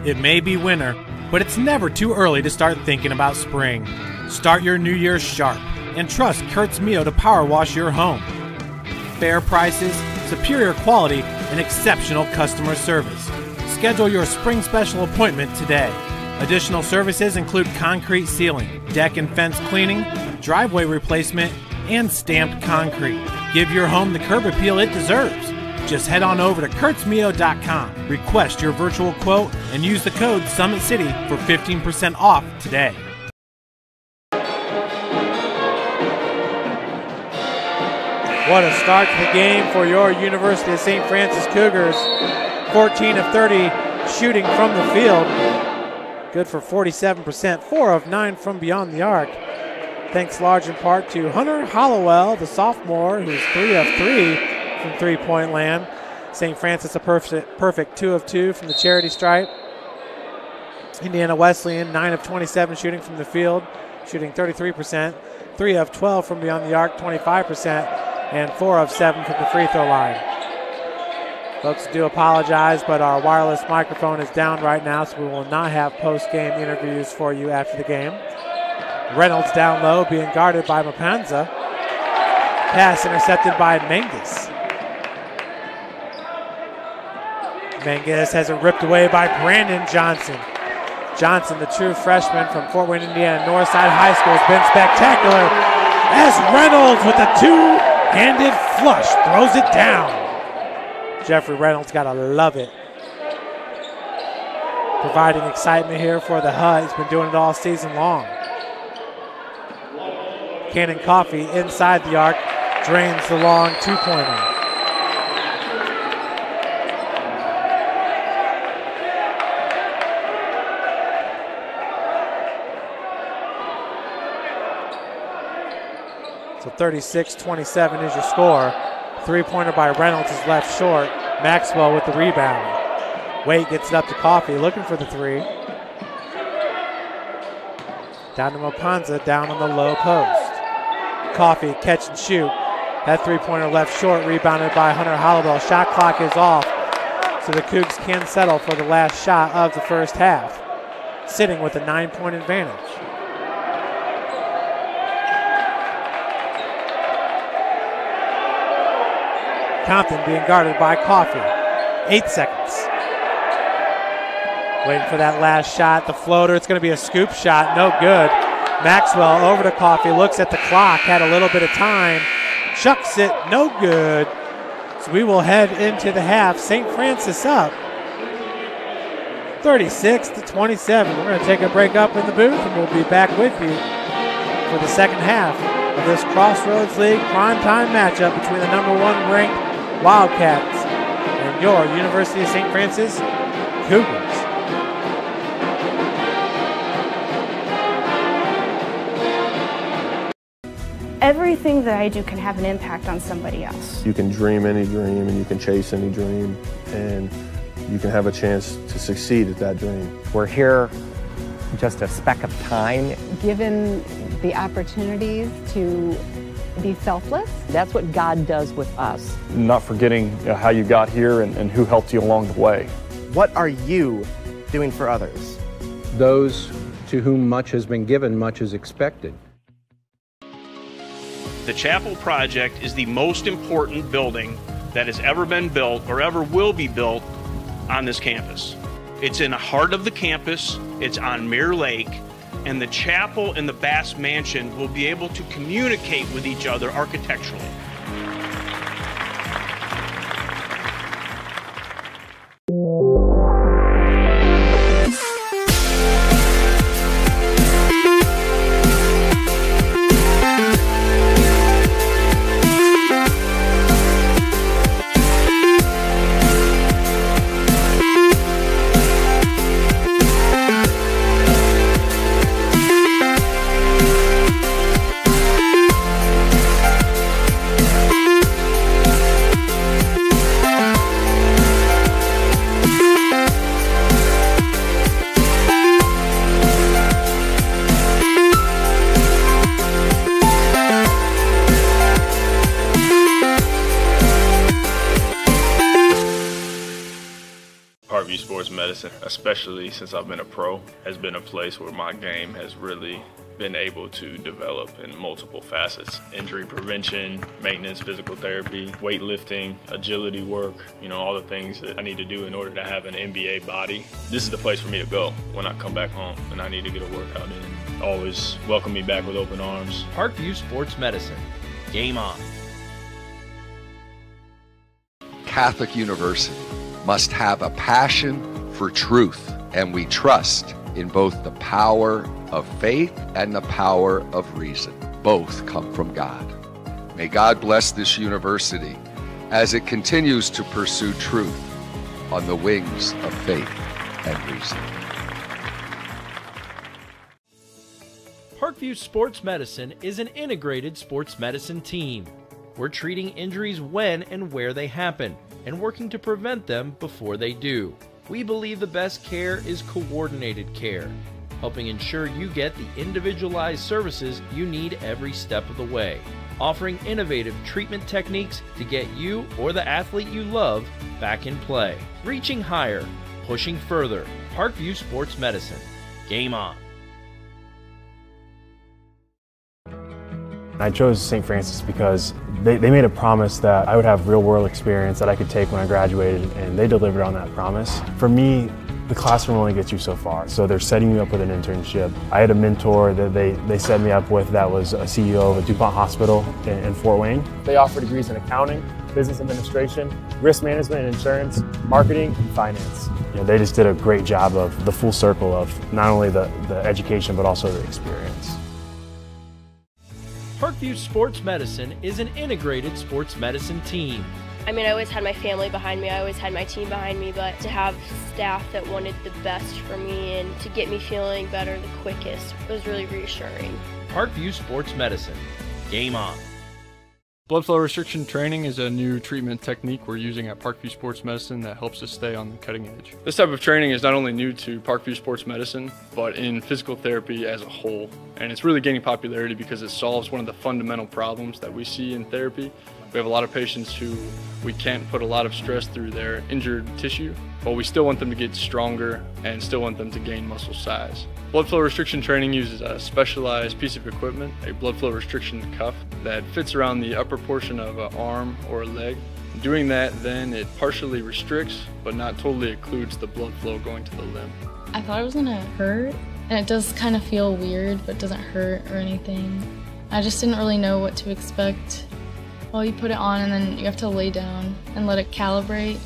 It may be winter, but it's never too early to start thinking about spring. Start your new year sharp and trust Kurt's Mio to power wash your home. Fair prices, superior quality, and exceptional customer service. Schedule your spring special appointment today. Additional services include concrete sealing, deck and fence cleaning, driveway replacement, and stamped concrete. Give your home the curb appeal it deserves. Just head on over to kurtzmio.com, request your virtual quote, and use the code Summit City for 15% off today. What a start to the game for your University of St. Francis Cougars. 14 of 30 shooting from the field. Good for 47%, 4 of 9 from beyond the arc. Thanks large in part to Hunter Hollowell, the sophomore, who's 3 of 3 from three-point land. St. Francis a perfect 2 of 2 from the charity stripe. Indiana Wesleyan 9 of 27 shooting from the field, shooting 33%. 3 of 12 from beyond the arc, 25%, and 4 of 7 from the free throw line. Folks, do apologize, but our wireless microphone is down right now, so we will not have post-game interviews for you after the game. Reynolds down low, being guarded by Mapanza. Pass intercepted by Mangus. Mangus has it ripped away by Brandon Johnson. Johnson, the true freshman from Fort Wayne, Indiana, Northside High School, has been spectacular as Reynolds with a two-handed flush throws it down. Jeffrey Reynolds, gotta love it. Providing excitement here for the Hut. He's been doing it all season long. Cannon Coffee inside the arc, drains the long two-pointer. So 36-27 is your score. Three-pointer by Reynolds is left short. Maxwell with the rebound. Waite gets it up to Coffee, looking for the three. Down to Mapanza, down on the low post. Coffee, catch and shoot. That three-pointer left short, rebounded by Hunter Hollowell. Shot clock is off, so the Cougs can settle for the last shot of the first half, sitting with a 9-point advantage. Compton being guarded by Coffee. 8 seconds. Waiting for that last shot. The floater, it's going to be a scoop shot. No good. Maxwell over to Coffee, looks at the clock, had a little bit of time. Chucks it, no good. So we will head into the half. St. Francis up 36-27. We're going to take a break up in the booth, and we'll be back with you for the second half of this Crossroads League primetime matchup between the #1 ranked Wildcats and your University of St. Francis Cougars. Everything that I do can have an impact on somebody else. You can dream any dream and you can chase any dream, and you can have a chance to succeed at that dream. We're here just a speck of time. Given the opportunities to be selfless. That's what God does with us. Not forgetting how you got here and who helped you along the way. What are you doing for others? Those to whom much has been given, much is expected. The Chapel Project is the most important building that has ever been built or ever will be built on this campus. It's in the heart of the campus, it's on Mirror Lake, and the chapel and the Bass Mansion will be able to communicate with each other architecturally. Parkview Sports Medicine, especially since I've been a pro, has been a place where my game has really been able to develop in multiple facets. Injury prevention, maintenance, physical therapy, weightlifting, agility work, all the things that I need to do in order to have an NBA body. This is the place for me to go when I come back home and I need to get a workout in. Always welcome me back with open arms. Parkview Sports Medicine. Game on. Catholic University must have a passion for truth, and we trust in both the power of faith and the power of reason. Both come from God. May God bless this university as it continues to pursue truth on the wings of faith and reason. Parkview Sports Medicine is an integrated sports medicine team. We're treating injuries when and where they happen and working to prevent them before they do. We believe the best care is coordinated care, helping ensure you get the individualized services you need every step of the way, offering innovative treatment techniques to get you or the athlete you love back in play. Reaching higher, pushing further. Parkview Sports Medicine. Game on. I chose St. Francis because they made a promise that I would have real-world experience that I could take when I graduated, and they delivered on that promise. For me, the classroom only gets you so far, so they're setting you up with an internship. I had a mentor that they set me up with that was a CEO of a DuPont hospital in Fort Wayne. They offer degrees in accounting, business administration, risk management and insurance, marketing, and finance. They just did a great job of the full circle of not only the education but also the experience. Parkview Sports Medicine is an integrated sports medicine team. I always had my family behind me, I always had my team behind me, but to have staff that wanted the best for me and to get me feeling better the quickest was really reassuring. Parkview Sports Medicine. Game on. Blood flow restriction training is a new treatment technique we're using at Parkview Sports Medicine that helps us stay on the cutting edge. This type of training is not only new to Parkview Sports Medicine, but in physical therapy as a whole. And it's really gaining popularity because it solves one of the fundamental problems that we see in therapy. We have a lot of patients who we can't put a lot of stress through their injured tissue, but we still want them to get stronger and still want them to gain muscle size. Blood flow restriction training uses a specialized piece of equipment, a blood flow restriction cuff that fits around the upper portion of an arm or a leg. Doing that, then it partially restricts, but not totally occludes the blood flow going to the limb. I thought it was gonna hurt, and it does kind of feel weird, but doesn't hurt or anything. I just didn't really know what to expect. Well, you put it on and then you have to lay down and let it calibrate,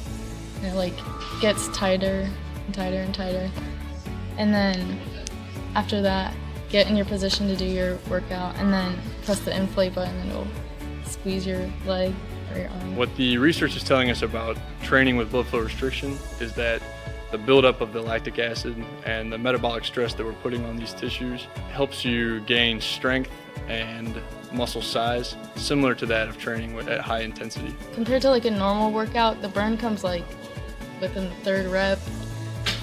and it gets tighter and tighter and tighter. And then after that, get in your position to do your workout and then press the inflate button and it'll squeeze your leg or your arm. What the research is telling us about training with blood flow restriction is that the buildup of the lactic acid and the metabolic stress that we're putting on these tissues helps you gain strength and muscle size, similar to that of training at high intensity. Compared to a normal workout, the burn comes within the third rep,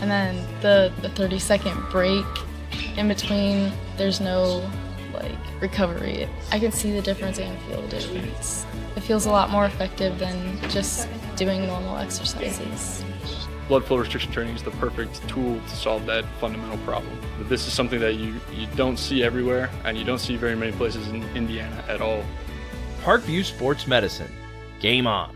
and then the 30-second break in between, there's no recovery. I can see the difference and feel the difference. It feels a lot more effective than just doing normal exercises. Blood flow restriction training is the perfect tool to solve that fundamental problem. But this is something that you don't see everywhere, and you don't see very many places in Indiana at all. Parkview Sports Medicine. Game on.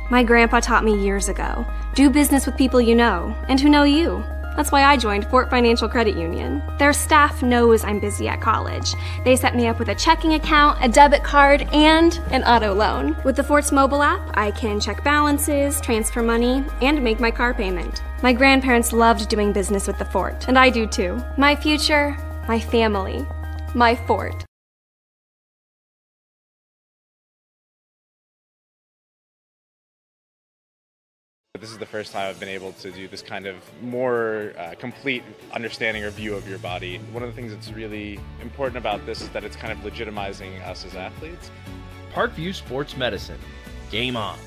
My grandpa taught me years ago, do business with people you know and who know you. That's why I joined Fort Financial Credit Union. Their staff knows I'm busy at college. They set me up with a checking account, a debit card, and an auto loan. With the Fort's mobile app, I can check balances, transfer money, and make my car payment. My grandparents loved doing business with the Fort, and I do too. My future, my family, my Fort. This is the first time I've been able to do this kind of more complete understanding or view of your body. One of the things that's really important about this is that it's kind of legitimizing us as athletes. Parkview Sports Medicine. Game on.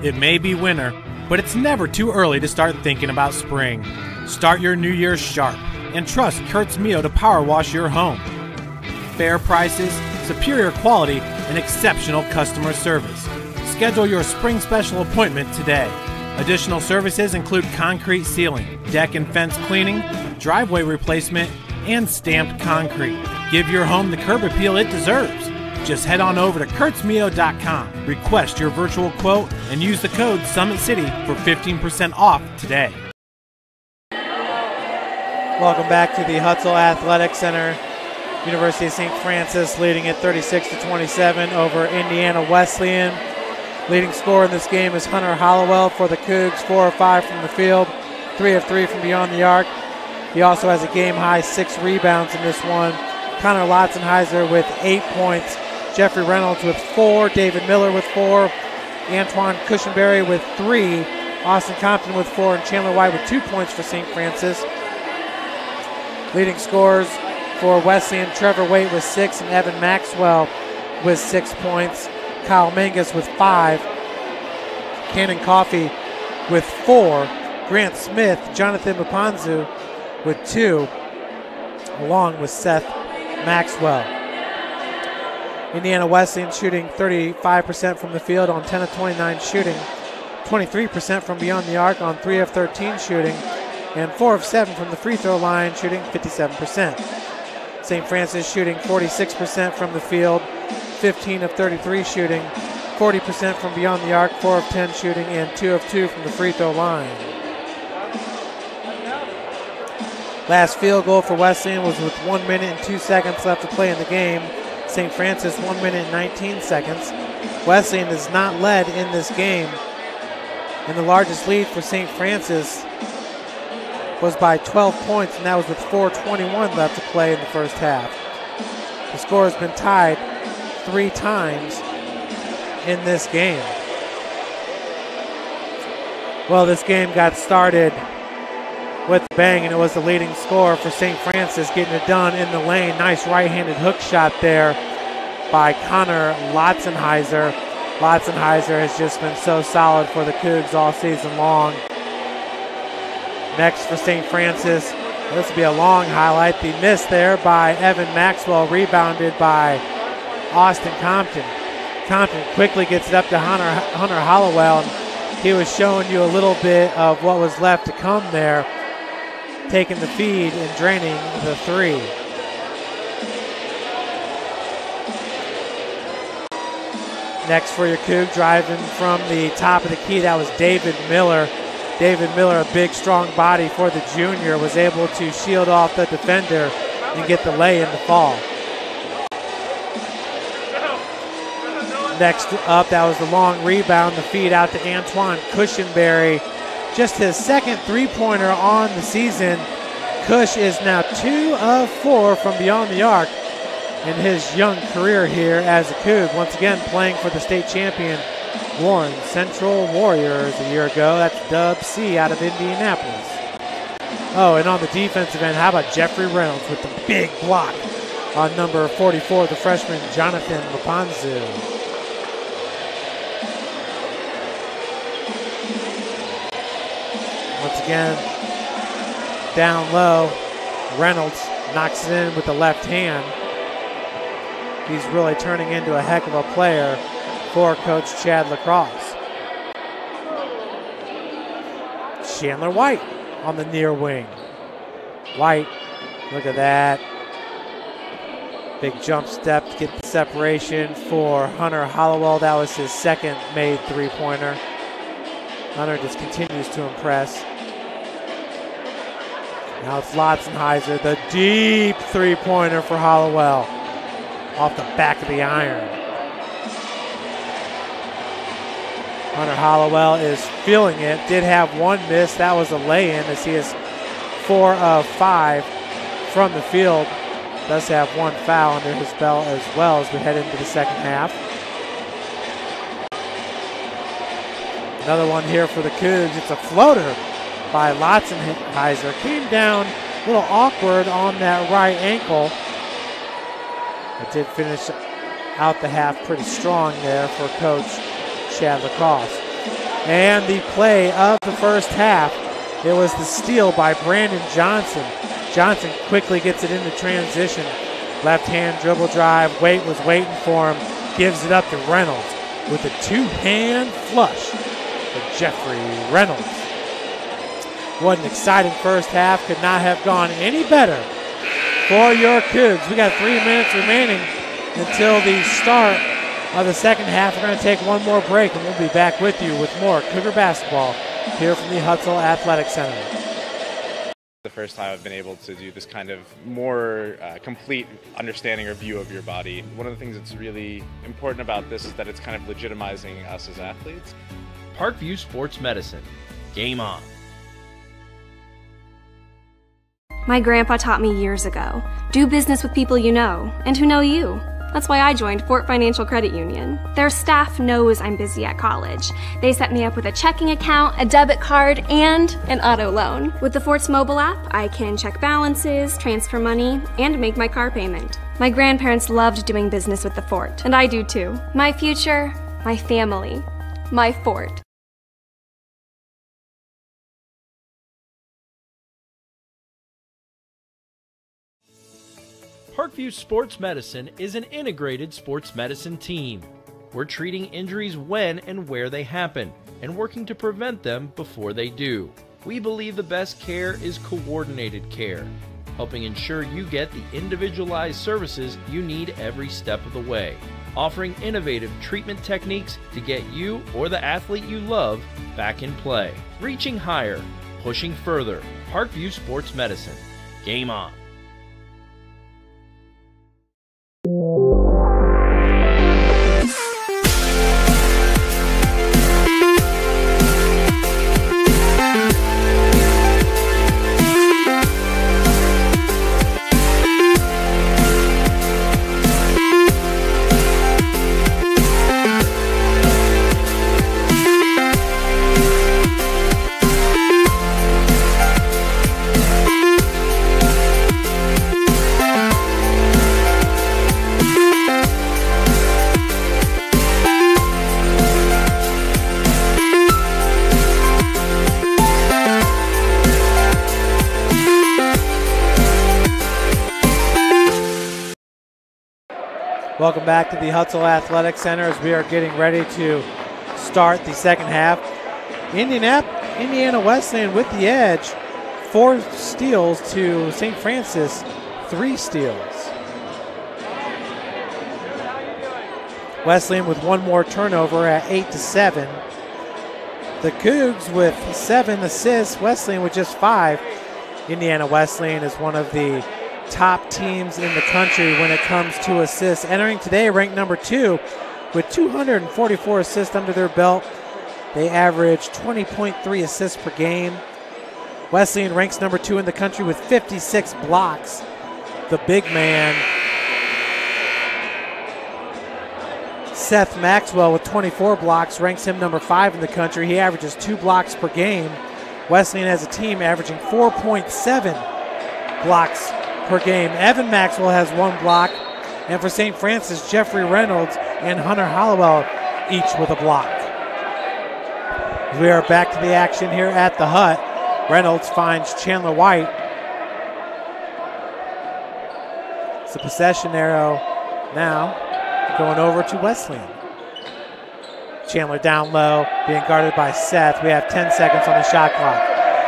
It may be winter, but it's never too early to start thinking about spring. Start your new year sharp and trust Kurt's Mio to power wash your home. Fair prices, superior quality, and exceptional customer service. Schedule your spring special appointment today. Additional services include concrete sealing, deck and fence cleaning, driveway replacement, and stamped concrete. Give your home the curb appeal it deserves. Just head on over to kurtzmio.com, request your virtual quote, and use the code SummitCity for 15% off today. Welcome back to the Hutzel Athletic Center. University of St. Francis leading at 36-27 over Indiana Wesleyan. Leading scorer in this game is Hunter Hollowell for the Cougs, 4 of 5 from the field, 3 of 3 from beyond the arc. He also has a game-high 6 rebounds in this one. Connor Lotzenheiser with 8 points. Jeffrey Reynolds with 4. David Miller with 4. Antoine Cushenberry with 3. Austin Compton with 4. And Chandler White with 2 points for St. Francis. Leading scorers for Wesleyan, Trevor Waite with 6 and Evan Maxwell with 6 points. Kyle Mangus with 5. Cannon Coffey with 4. Grant Smith, Jonathan Mapanzu with 2, along with Seth Maxwell. Indiana Wesleyan shooting 35% from the field on 10 of 29 shooting, 23% from beyond the arc on 3 of 13 shooting, and 4 of 7 from the free throw line, shooting 57%. St. Francis shooting 46% from the field, 15 of 33 shooting, 40% from beyond the arc, 4 of 10 shooting, and 2 of 2 from the free throw line. Last field goal for Wesleyan was with 1 minute and 2 seconds left to play in the game. St. Francis 1 minute and 19 seconds. Wesleyan is not led in this game, and the largest lead for St. Francis was by 12 points, and that was with 4:21 left to play in the first half. The score has been tied 3 times in this game. Well, this game got started with a bang, and it was the leading scorer for St. Francis getting it done in the lane. Nice right-handed hook shot there by Connor Lotzenheiser. Lotzenheiser has just been so solid for the Cougs all season long. Next for St. Francis, this will be a long highlight. The miss there by Evan Maxwell, rebounded by Austin Compton. Compton quickly gets it up to Hunter Hollowell, and he was showing you a little bit of what was left to come there, taking the feed and draining the 3. Next for your Coug, driving from the top of the key, that was David Miller. David Miller, a big, strong body for the junior, was able to shield off the defender and get the lay-in to fall. Next up, that was the long rebound, the feed out to Antoine Cushenberry. Just his second three-pointer on the season. Cush is now 2 of 4 from beyond the arc in his young career here as a Coug. Once again, playing for the state champion Warren Central Warriors a year ago. That's Dub C out of Indianapolis. Oh, and on the defensive end, how about Jeffrey Reynolds with the big block on number 44, the freshman Jonathan Mapanzu. Once again, down low, Reynolds knocks it in with the left hand. He's really turning into a heck of a player for Coach Chad Lacrosse. Chandler White on the near wing. White, look at that. Big jump step to get the separation for Hunter Hollowell. That was his second made three-pointer. Hunter just continues to impress. Now it's Lotzenheiser, the deep three-pointer for Hollowell. Off the back of the iron. Hunter Hollowell is feeling it. Did have one miss. That was a lay-in as he is 4 of 5 from the field. Does have one foul under his belt as well as we head into the second half. Another one here for the Cougs. It's a floater by Lotzenheiser. Came down a little awkward on that right ankle. It did finish out the half pretty strong there for Coach Chad Lacrosse. And the play of the first half, it was the steal by Brandon Johnson. Johnson quickly gets it into transition. Left hand dribble drive. Waite was waiting for him. gives it up to Reynolds with a two-hand flush for Jeffrey Reynolds. What an exciting first half. Could not have gone any better for your Cougs. We got 3 minutes remaining until the start of the second half. We're going to take one more break, and we'll be back with you with more Cougar basketball here from the Hutzel Athletic Center. The first time I've been able to do this kind of more complete understanding or view of your body. One of the things that's really important about this is that it's kind of legitimizing us as athletes. Parkview Sports Medicine. Game on. My grandpa taught me years ago, do business with people you know and who know you. That's why I joined Fort Financial Credit Union. Their staff knows I'm busy at college. They set me up with a checking account, a debit card, and an auto loan. With the Fort's mobile app, I can check balances, transfer money, and make my car payment. My grandparents loved doing business with the Fort, and I do too. My future, my family, my Fort. Parkview Sports Medicine is an integrated sports medicine team. We're treating injuries when and where they happen, and working to prevent them before they do. We believe the best care is coordinated care, helping ensure you get the individualized services you need every step of the way, offering innovative treatment techniques to get you or the athlete you love back in play. Reaching higher, pushing further. Parkview Sports Medicine. Game on. Welcome back to the Hutzel Athletic Center as we are getting ready to start the second half. Indiana Wesleyan with the edge. 4 steals to St. Francis, 3 steals. Wesleyan with one more turnover at 8-7. The Cougs with 7 assists, Wesleyan with just 5. Indiana Wesleyan is one of the top teams in the country when it comes to assists. Entering today ranked number 2 with 244 assists under their belt. They average 20.3 assists per game. Wesleyan ranks number 2 in the country with 56 blocks. The big man, Seth Maxwell, with 24 blocks, ranks him number 5 in the country. He averages 2 blocks per game. Wesleyan as a team averaging 4.7 blocks per game. Evan Maxwell has 1 block. And for St. Francis, Jeffrey Reynolds and Hunter Hollowell each with a block. We are back to the action here at the Hut. Reynolds finds Chandler White. It's the possession arrow now going over to Wesleyan. Chandler down low, being guarded by Seth. We have 10 seconds on the shot clock.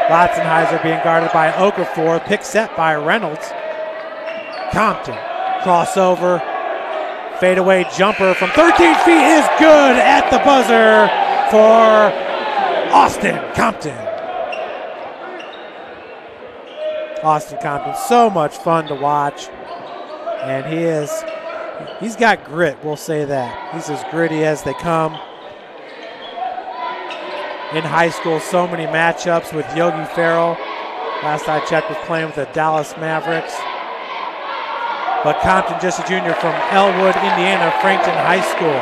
Lotzenheiser being guarded by Okafor. Pick set by Reynolds. Compton, crossover, fadeaway jumper from 13 feet is good at the buzzer for Austin Compton. Austin Compton, so much fun to watch. And he's got grit, we'll say that. He's as gritty as they come. In high school, so many matchups with Yogi Ferrell. Last I checked was playing with the Dallas Mavericks. But Compton, just a junior from Elwood, Indiana, Frankton High School.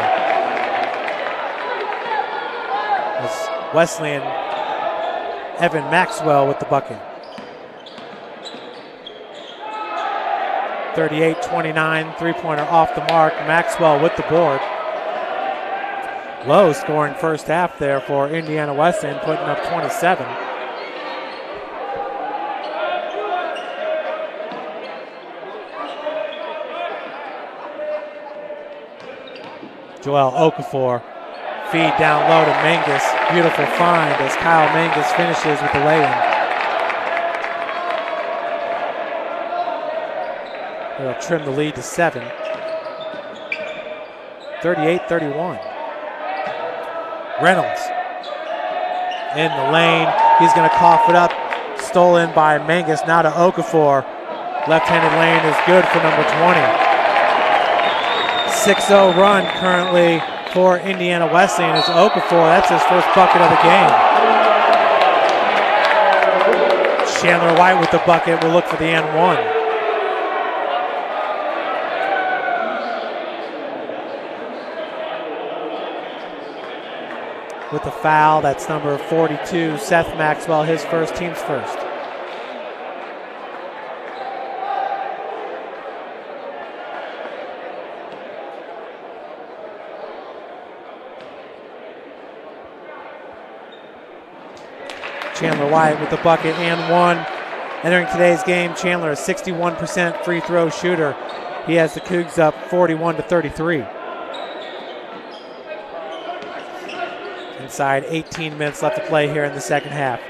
As Wesleyan, Evan Maxwell with the bucket. 38-29, three-pointer off the mark. Maxwell with the board. Low scoring first half there for Indiana Wesleyan, putting up 27. Joel Okafor. Feed down low to Mangus. Beautiful find as Kyle Mangus finishes with the lay-in. It'll trim the lead to 7. 38-31. Reynolds in the lane. He's going to cough it up. Stolen by Mangus. Now to Okafor. Left-handed lane is good for number 20. 6-0 run currently for Indiana Wesleyan is Okafor. That's his first bucket of the game. Chandler White with the bucket will look for the N1. With the foul, that's number 42, Seth Maxwell, his first, team's first. Chandler White with the bucket and 1. Entering today's game, Chandler is 61% free throw shooter. He has the Cougs up 41-33. Inside 18 minutes left to play here in the second half.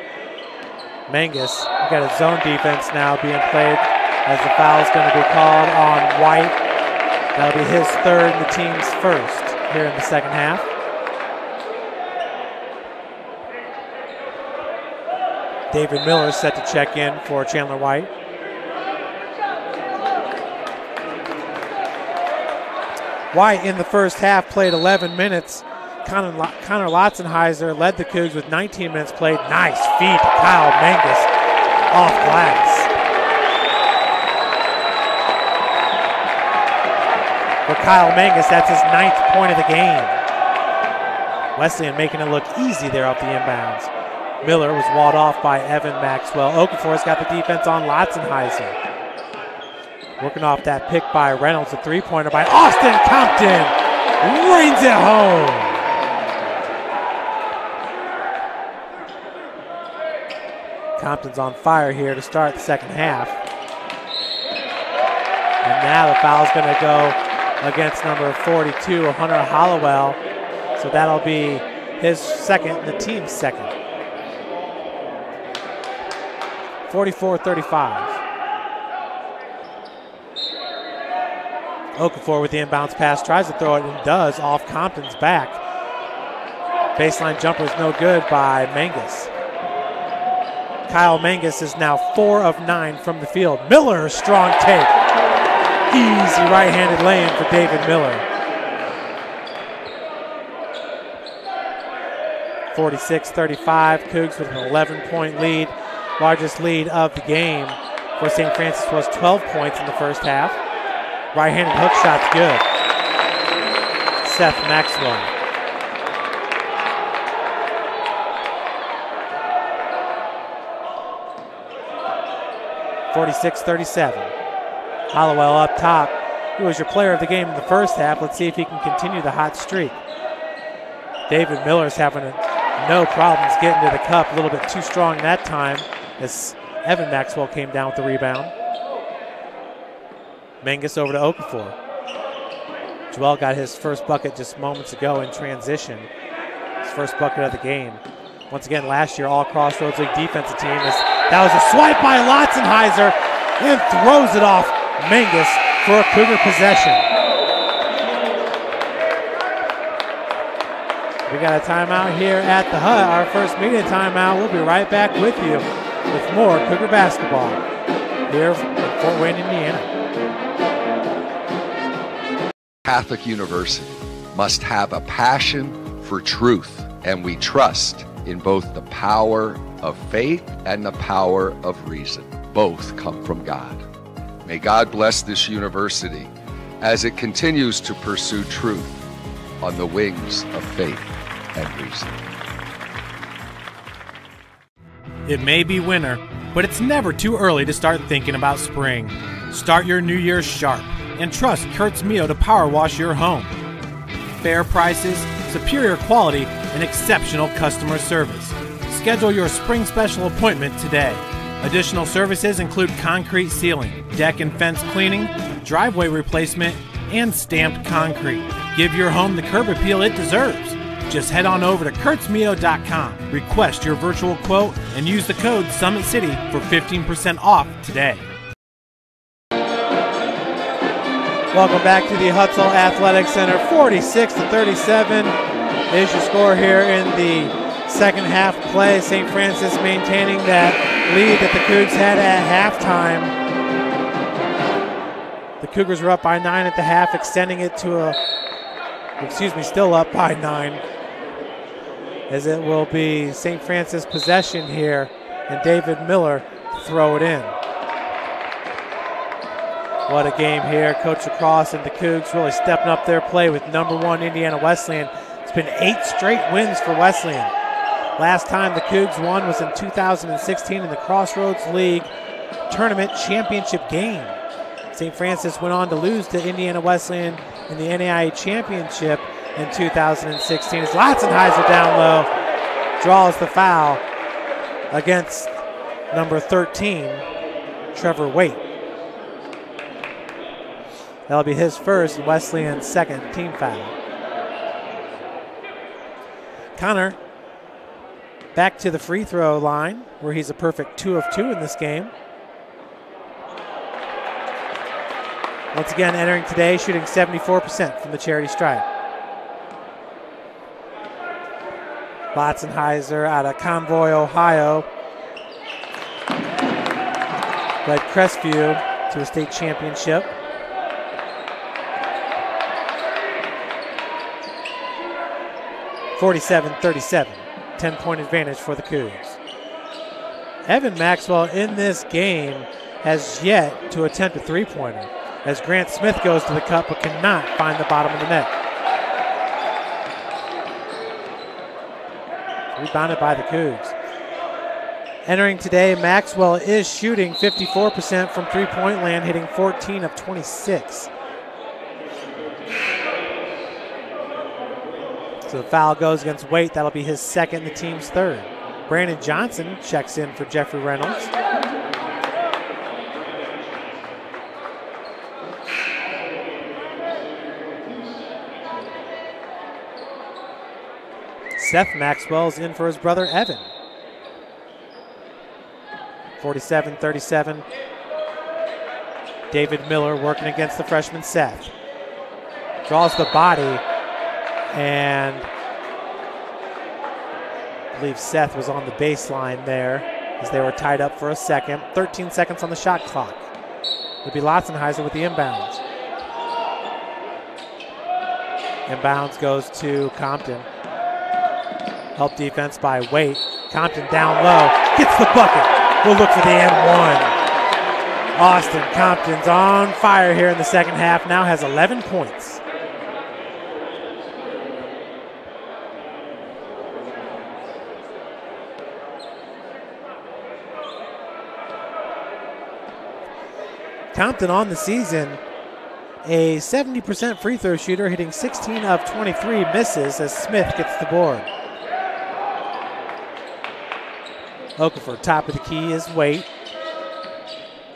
Mangus, we've got a zone defense now being played as the foul is going to be called on White. That'll be his third and the team's first here in the second half. David Miller is set to check in for Chandler White. White in the first half played 11 minutes. Connor Lotzenheiser led the Cougs with 19 minutes played. Nice feed to Kyle Mangus off glass. For Kyle Mangus, that's his 9th point of the game. Wesleyan making it look easy there off the inbounds. Miller was walled off by Evan Maxwell. Okafor's got the defense on Lotzenheiser. Working off that pick by Reynolds, a three-pointer by Austin Compton. Rains it home. Compton's on fire here to start the second half. And now the foul's going to go against number 42, Hunter Hollowell. So that'll be his second, the team's second. 44-35. Okafor with the inbounds pass, tries to throw it and does off Compton's back. Baseline jumper is no good by Mangus. Kyle Mangus is now 4 of 9 from the field. Miller, strong take. Easy right-handed lay-in for David Miller. 46-35, Cougs with an 11-point lead. Largest lead of the game for St. Francis was 12 points in the first half. Right-handed hook shot's good. Seth Maxwell. (46-37). Hollowell up top. He was your player of the game in the first half. Let's see if he can continue the hot streak. David Miller's having no problems getting to the cup. A little bit too strong that time as Evan Maxwell came down with the rebound. Mangus over to Okafor. Joel got his first bucket just moments ago in transition. His first bucket of the game. Once again, last year, all Crossroads League defensive team. That was a swipe by Lotzenheiser and throws it off Mangus for a Cougar possession. We got a timeout here at the hut. Our first media timeout. We'll be right back with you with more Cougar basketball here in Fort Wayne, Indiana. Catholic University must have a passion for truth, and we trust in both the power of faith and the power of reason. Both come from God. May God bless this university as it continues to pursue truth on the wings of faith and reason. It may be winter, but it's never too early to start thinking about spring. Start your new year sharp and trust Kurt's Mio to power wash your home. Fair prices, superior quality, and exceptional customer service. Schedule your spring special appointment today. Additional services include concrete sealing, deck and fence cleaning, driveway replacement, and stamped concrete. Give your home the curb appeal it deserves. Just head on over to kurtzmio.com, request your virtual quote, and use the code Summit City for 15% off today. Welcome back to the Hutzel Athletic Center. 46-37 is your score here in the second half play. St. Francis maintaining that lead that the Cougs had at halftime. The Cougars were up by 9 at the half, extending it to still up by 9, as it will be St. Francis possession here, and David Miller throw it in. What a game here. Coach Lacrosse and the Cougs really stepping up their play with number 1 Indiana Wesleyan. It's been 8 straight wins for Wesleyan. Last time the Cougs won was in 2016 in the Crossroads League Tournament Championship game. St. Francis went on to lose to Indiana Wesleyan in the NAIA Championship in 2016. As Latzenheiser down low draws the foul against number 13, Trevor Waite. That'll be his first, Wesleyan's second team foul. Connor back to the free throw line, where he's a perfect 2 of 2 in this game. Once again, entering today, shooting 74% from the charity stripe. Latzenheiser out of Convoy, Ohio, led Crestview to a state championship. (47-37), 10-point advantage for the Cougs. Evan Maxwell in this game has yet to attempt a three-pointer, as Grant Smith goes to the cup but cannot find the bottom of the net. Rebounded by the Cougs. Entering today, Maxwell is shooting 54% from three-point land, hitting 14 of 26. So the foul goes against Waite. That'll be his second, the team's third. Brandon Johnson checks in for Jeffrey Reynolds. Seth Maxwell is in for his brother Evan. 47-37. David Miller working against the freshman Seth. Draws the body, and I believe Seth was on the baseline there as they were tied up for a second. 13 seconds on the shot clock. It'll be Latzenheiser with the inbounds. Inbounds goes to Compton. Help defense by Waite. Compton down low, gets the bucket. We'll look for the and 1. Austin Compton's on fire here in the second half, now has 11 points. Compton on the season, a 70% free throw shooter, hitting 16 of 23, misses as Smith gets the board. Okafor, top of the key is Waite.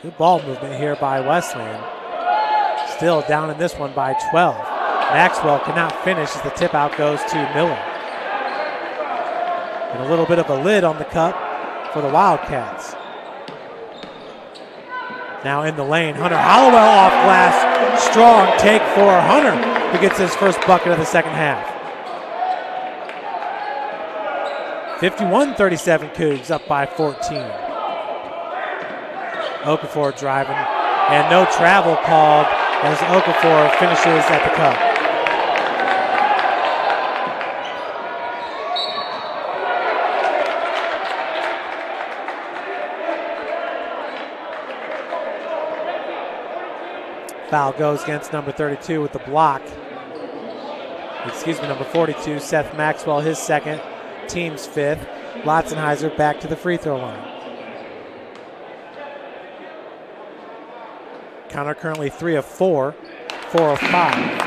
Good ball movement here by Wesleyan. Still down in this one by 12. Maxwell cannot finish as the tip out goes to Miller. And a little bit of a lid on the cup for the Wildcats. Now in the lane, Hunter Hollowell off glass. Strong take for Hunter, who gets his first bucket of the second half. 51-37 Cougs, up by 14. Okafor driving, and no travel called as Okafor finishes at the cup. Foul goes against number 32 with the block. Number 42, Seth Maxwell, his second, team's fifth. Latzenheiser back to the free throw line. Connor currently 3 of 4, 4 of 5.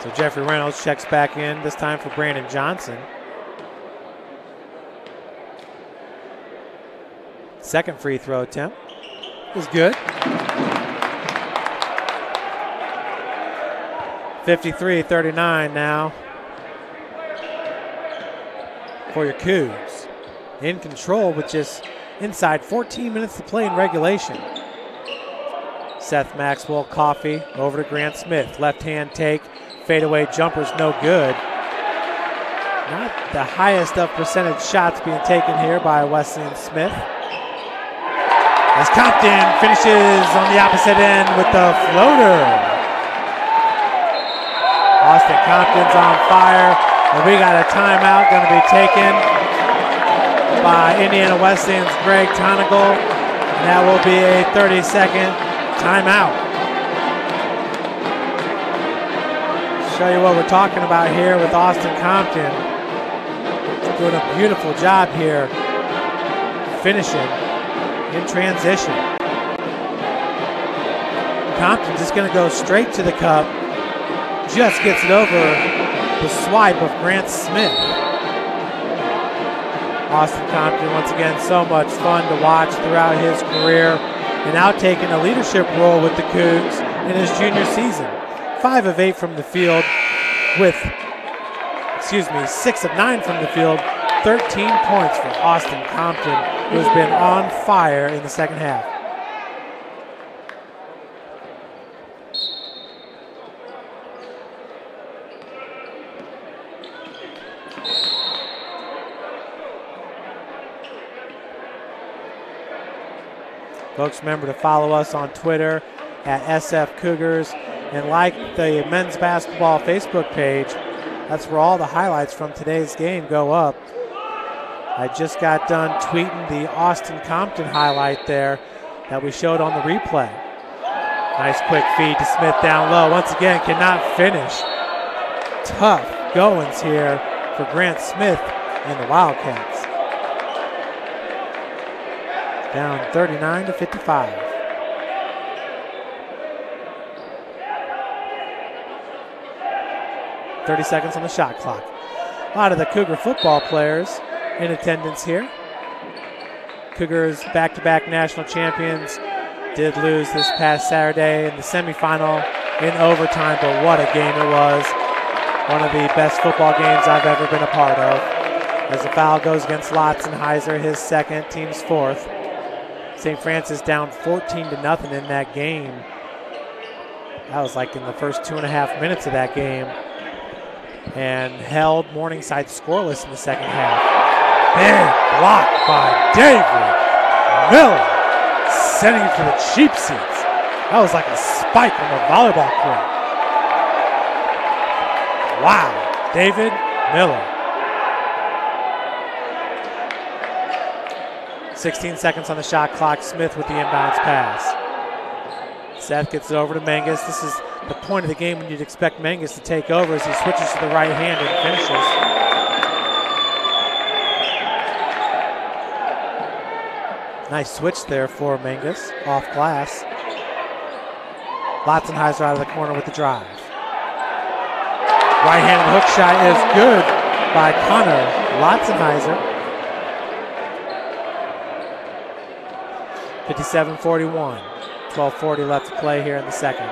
So Jeffrey Reynolds checks back in, this time for Brandon Johnson. Second free throw attempt is good. 53-39 now for your Cougs. In control with just inside 14 minutes to play in regulation. Seth Maxwell, Coffee, over to Grant Smith. Left hand take, fadeaway jumper's no good. Not the highest of percentage shots being taken here by Wesleyan Smith. As Compton finishes on the opposite end with the floater. Austin Compton's on fire, and we got a timeout going to be taken by Indiana Wesleyan's Greg Tonigal, and that will be a 30-second timeout. Show you what we're talking about here with Austin Compton. Doing a beautiful job here, finishing in transition. Compton just going to go straight to the cup. Just gets it over the swipe of Grant Smith. Austin Compton, once again, so much fun to watch throughout his career, and now taking a leadership role with the Cougs in his junior season. 5 of 8 from the field with, 6 of 9 from the field. 13 points for Austin Compton, who has been on fire in the second half. Folks, remember to follow us on Twitter at SF Cougars and like the men's basketball Facebook page. That's where all the highlights from today's game go up. I just got done tweeting the Austin Compton highlight there that we showed on the replay. Nice quick feed to Smith down low. Once again, cannot finish. Tough goings here for Grant Smith and the Wildcats. Down 39-55. .30 seconds on the shot clock. A lot of the Cougar football players in attendance here. Cougars back-to-back national champions did lose this past Saturday in the semifinal in overtime, but what a game it was. One of the best football games I've ever been a part of. As the foul goes against Lotzenheiser, his second, team's fourth. St. Francis down 14-0 in that game. That was like in the first 2.5 minutes of that game. And held Morningside scoreless in the second half. Big block by David Miller, sending it to the cheap seats. That was like a spike from a volleyball court. Wow, David Miller. 16 seconds on the shot clock. Smith with the inbounds pass. Seth gets it over to Mangus. This is the point of the game when you'd expect Mangus to take over as he switches to the right hand and finishes. Nice switch there for Mangus, off glass. Lotzenheiser out of the corner with the drive. Right-handed hook shot is good by Connor Lotzenheiser. 57-41. 12:40 left to play here in the second.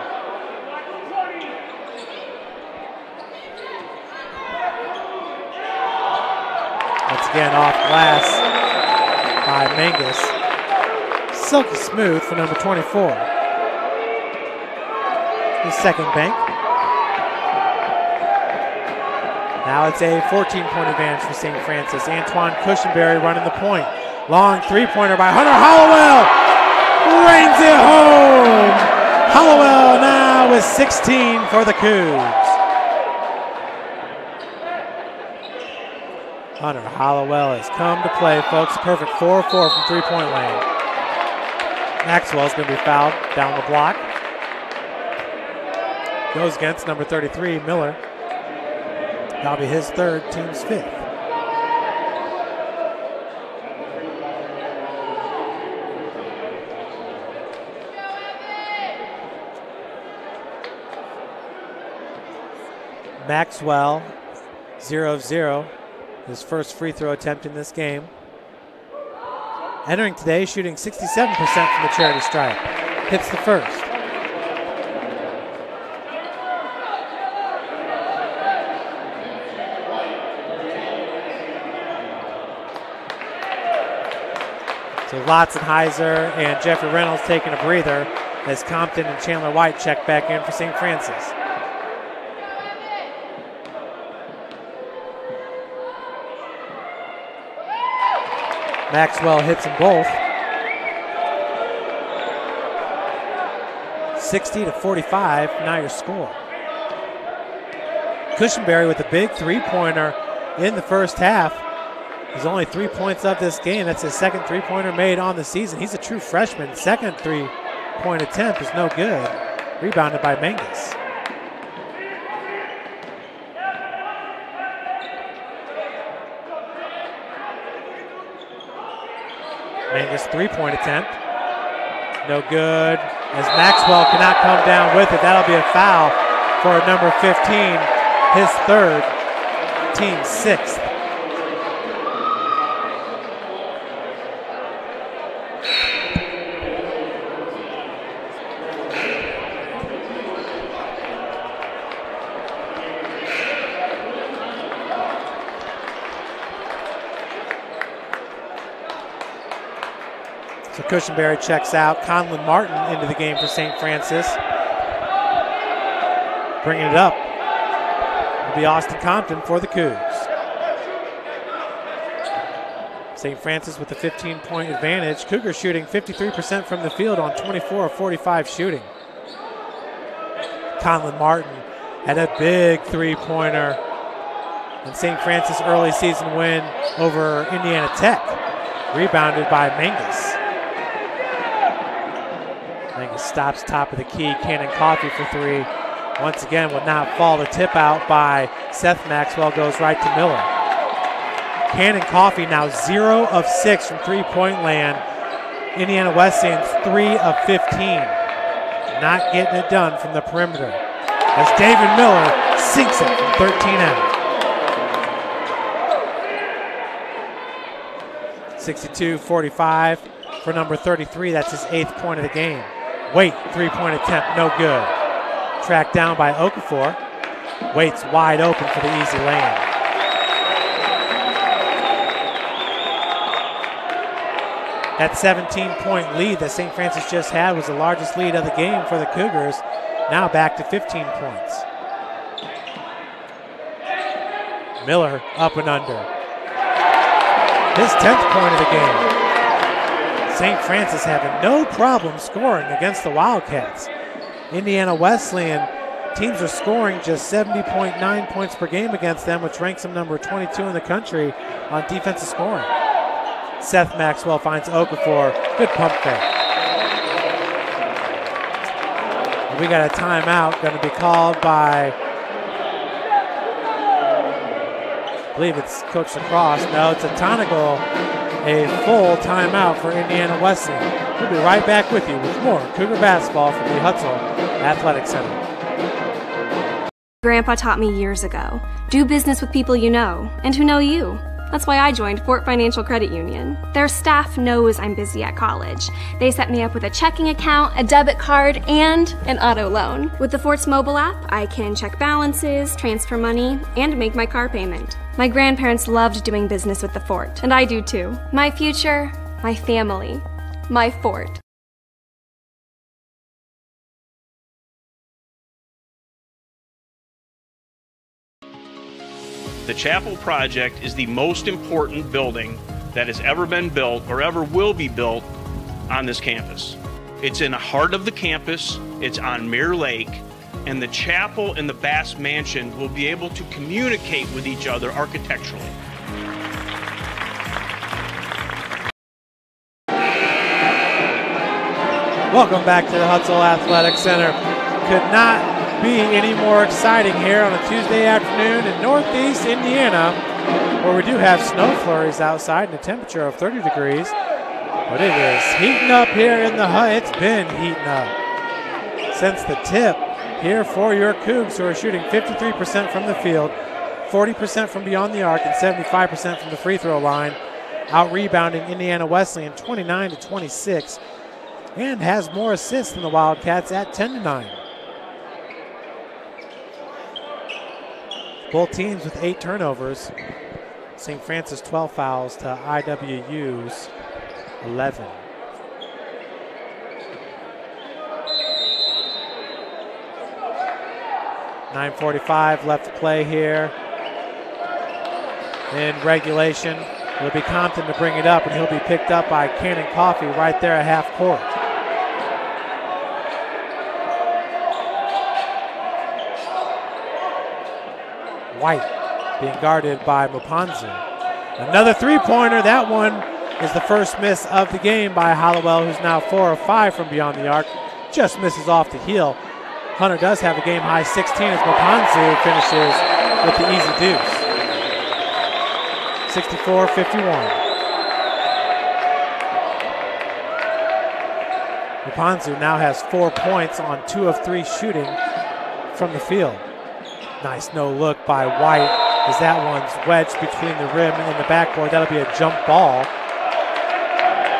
Once again, off glass by Mangus. Silky smooth for number 24. His second bank. Now it's a 14-point advantage for St. Francis. Antoine Cushenberry running the point. Long three-pointer by Hunter Hollowell. Rains it home. Hollowell now with 16 for the Cougs. Hunter Hollowell has come to play, folks. Perfect 4-4 from three-point lane. Maxwell's going to be fouled down the block. Goes against number 33, Miller. That'll be his third, team's fifth. Maxwell, 0 of 0. His first free throw attempt in this game. Entering today, shooting 67% from the charity stripe. Hits the first. So Lotzenheiser and Jeffrey Reynolds taking a breather as Compton and Chandler White check back in for St. Francis. Maxwell hits them both. 60-45, now your score. Cushenberry with a big three-pointer in the first half. There's only 3 points of this game. That's his second three-pointer made on the season. He's a true freshman. Second three-point attempt is no good. Rebounded by Mangus. Mangus three-point attempt. No good. As Maxwell cannot come down with it. That'll be a foul for number 15. His third, team sixth. So Cushenberry checks out. Conlon Martin into the game for St. Francis. Bringing it up will be Austin Compton for the Cougs. St. Francis with a 15-point advantage. Cougars shooting 53% from the field on 24 of 45 shooting. Conlon Martin had a big three-pointer in St. Francis' early season win over Indiana Tech. Rebounded by Mangus. Mangus stops top of the key. Cannon Coffey for three. Once again would not fall. The tip out by Seth Maxwell goes right to Miller. Cannon Coffey now 0 of 6 from three-point land. Indiana Wesleyan's 3 of 15. Not getting it done from the perimeter. As David Miller sinks it from 13 out. 62-45 for number 33. That's his 8th point of the game. Waite, three-point attempt, no good. Tracked down by Okafor. Waite's wide open for the easy lane. That 17-point lead that St. Francis just had was the largest lead of the game for the Cougars. Now back to 15 points. Miller up and under. His 10th point of the game. St. Francis having no problem scoring against the Wildcats. Indiana Wesleyan teams are scoring just 70.9 points per game against them, which ranks them number 22 in the country on defensive scoring. Seth Maxwell finds Okafor. Good pump fake. We got a timeout going to be called by, I believe it's Coach Lacrosse. No, it's a Tonigal. A full timeout for Indiana Wesleyan. We'll be right back with you with more Cougar basketball from the Hutzel Athletic Center. Grandpa taught me years ago, do business with people you know and who know you. That's why I joined Fort Financial Credit Union. Their staff knows I'm busy at college. They set me up with a checking account, a debit card, and an auto loan. With the Fort's mobile app, I can check balances, transfer money, and make my car payment. My grandparents loved doing business with the Fort, and I do too. My future, my family, my Fort. The Chapel project is the most important building that has ever been built or ever will be built on this campus. It's in the heart of the campus, it's on Mirror Lake, and the chapel and the Bass Mansion will be able to communicate with each other architecturally. Welcome back to the Hutzel Athletic Center. Could not be any more exciting here on a Tuesday afternoon in Northeast Indiana, where we do have snow flurries outside and a temperature of 30 degrees. But it is heating up here in the hut. It's been heating up since the tip here for your Cougs, who are shooting 53% from the field, 40% from beyond the arc, and 75% from the free throw line. Out-rebounding Indiana Wesleyan 29-26, and has more assists than the Wildcats at 10-9. Both teams with 8 turnovers. St. Francis 12 fouls to IWU's 11. .9:45 left to play here in regulation. It'll be Compton to bring it up, and he'll be picked up by Cannon Coffey right there at half court. White being guarded by Mupanzu. Another three-pointer. That one is the first miss of the game by Hollowell, who's now 4 of 5 from beyond the arc. Just misses off the heel. Hunter does have a game-high 16 as Mupanzu finishes with the easy deuce. 64-51. Mupanzu now has 4 points on 2 of 3 shooting from the field. Nice no-look by White as that one's wedged between the rim and the backboard. That'll be a jump ball.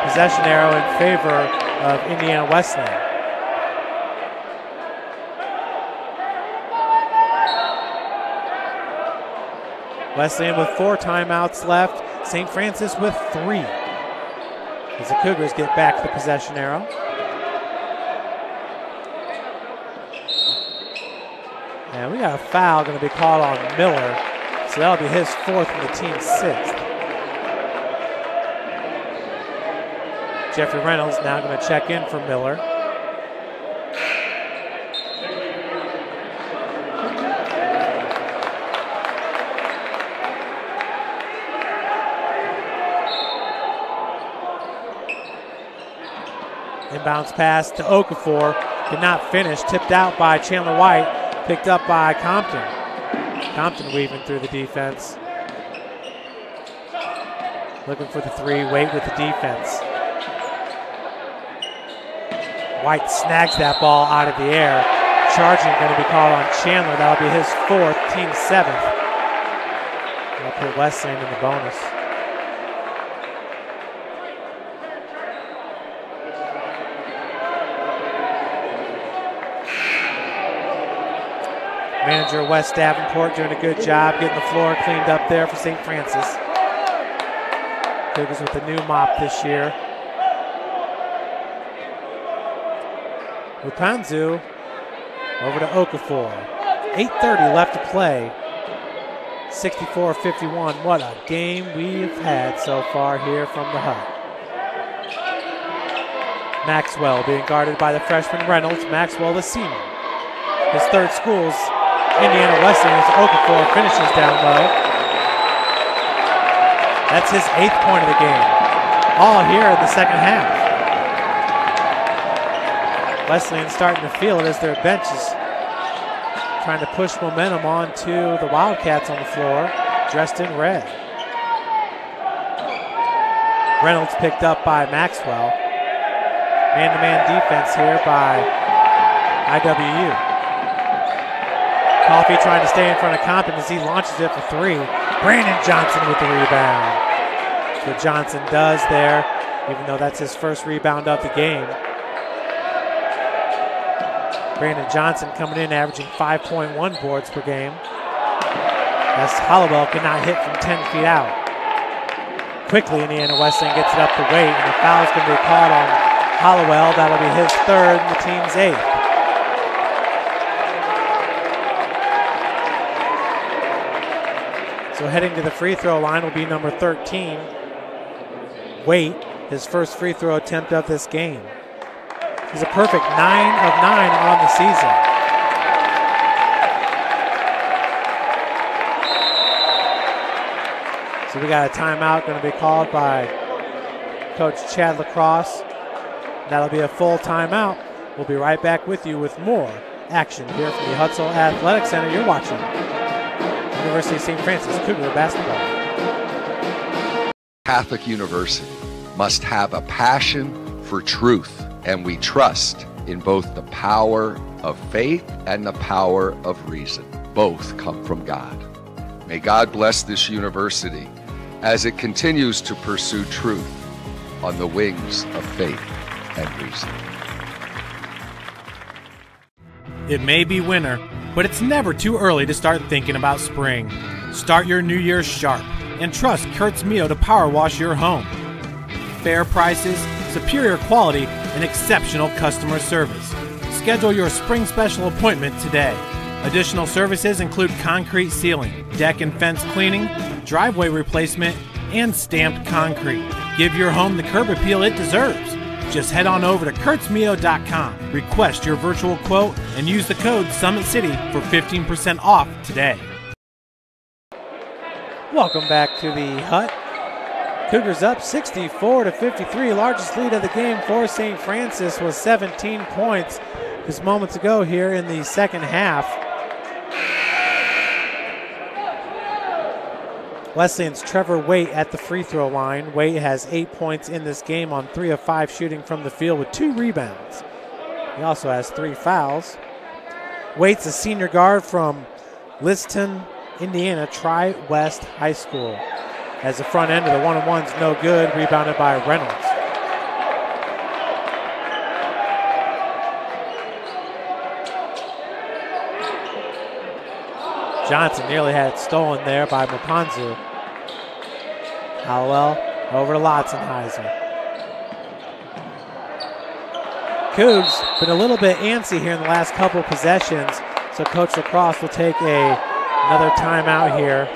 Possession arrow in favor of Indiana Wesleyan. Wesleyan with 4 timeouts left. St. Francis with 3. As the Cougars get back to the possession arrow. And we got a foul going to be called on Miller. So that'll be his 4th and the team's 6th. Jeffrey Reynolds now going to check in for Miller. Inbounds pass to Okafor. Did not finish. Tipped out by Chandler White. Picked up by Compton. Compton weaving through the defense. Looking for the 3. Wait with the defense. White snags that ball out of the air. Charging going to be called on Chandler. That'll be his 4th, team 7th. That'll put Wesleyan in the bonus. Manager Wes Davenport doing a good job getting the floor cleaned up there for St. Francis. Cougars with a new mop this year. Mupanzu over to Okafor. 8:30 left to play. 64-51. What a game we've had so far here from the Hut. Maxwell being guarded by the freshman Reynolds. Maxwell, the senior. His 3rd school's Indiana Wesleyan as Okafor finishes down low. That's his 8th point of the game. All here in the second half. Wesleyan starting to feel it as their bench is trying to push momentum onto the Wildcats on the floor, dressed in red. Reynolds picked up by Maxwell. Man-to-man defense here by IWU. Coffey trying to stay in front of Compton as he launches it for 3. Brandon Johnson with the rebound. That's what Johnson does there, even though that's his 1st rebound of the game. Brandon Johnson coming in averaging 5.1 boards per game. As Hollowell cannot hit from 10 feet out. Quickly, Indiana Wesleyan gets it up to Wade, and the foul is going to be called on Hollowell. That'll be his 3rd and the team's 8th. So heading to the free throw line will be number 13, Waite, his 1st free throw attempt of this game. He's a perfect 9 of 9 on the season. So we got a timeout going to be called by Coach Chad Lacrosse. That'll be a full timeout. We'll be right back with you with more action here from the Hutzel Athletic Center. You're watching University of St. Francis Cougar basketball. Catholic University must have a passion for truth, and we trust in both the power of faith and the power of reason. Both come from God. May God bless this university as it continues to pursue truth on the wings of faith and reason. It may be winter, but it's never too early to start thinking about spring. Start your new year sharp and trust Kurt's Mio to power wash your home. Fair prices, superior quality, and exceptional customer service. Schedule your spring special appointment today. Additional services include concrete sealing, deck and fence cleaning, driveway replacement, and stamped concrete. Give your home the curb appeal it deserves. Just head on over to kurtzmio.com, request your virtual quote, and use the code Summit City for 15% off today. Welcome back to the Hut. Cougars up 64-53. Largest lead of the game for St. Francis was 17 points just moments ago here in the second half. Wesleyan's Trevor Waite at the free throw line. Waite has 8 points in this game on 3 of 5 shooting from the field with 2 rebounds. He also has 3 fouls. Waite's a senior guard from Liston, Indiana, Tri-West High School. As the front end of the one-on-one's no good, rebounded by Reynolds. Johnson nearly had it stolen there by Mapanzu. Hallowell over to Lotzenheiser. Cougs been a little bit antsy here in the last couple of possessions, so Coach Lacrosse will take another timeout here.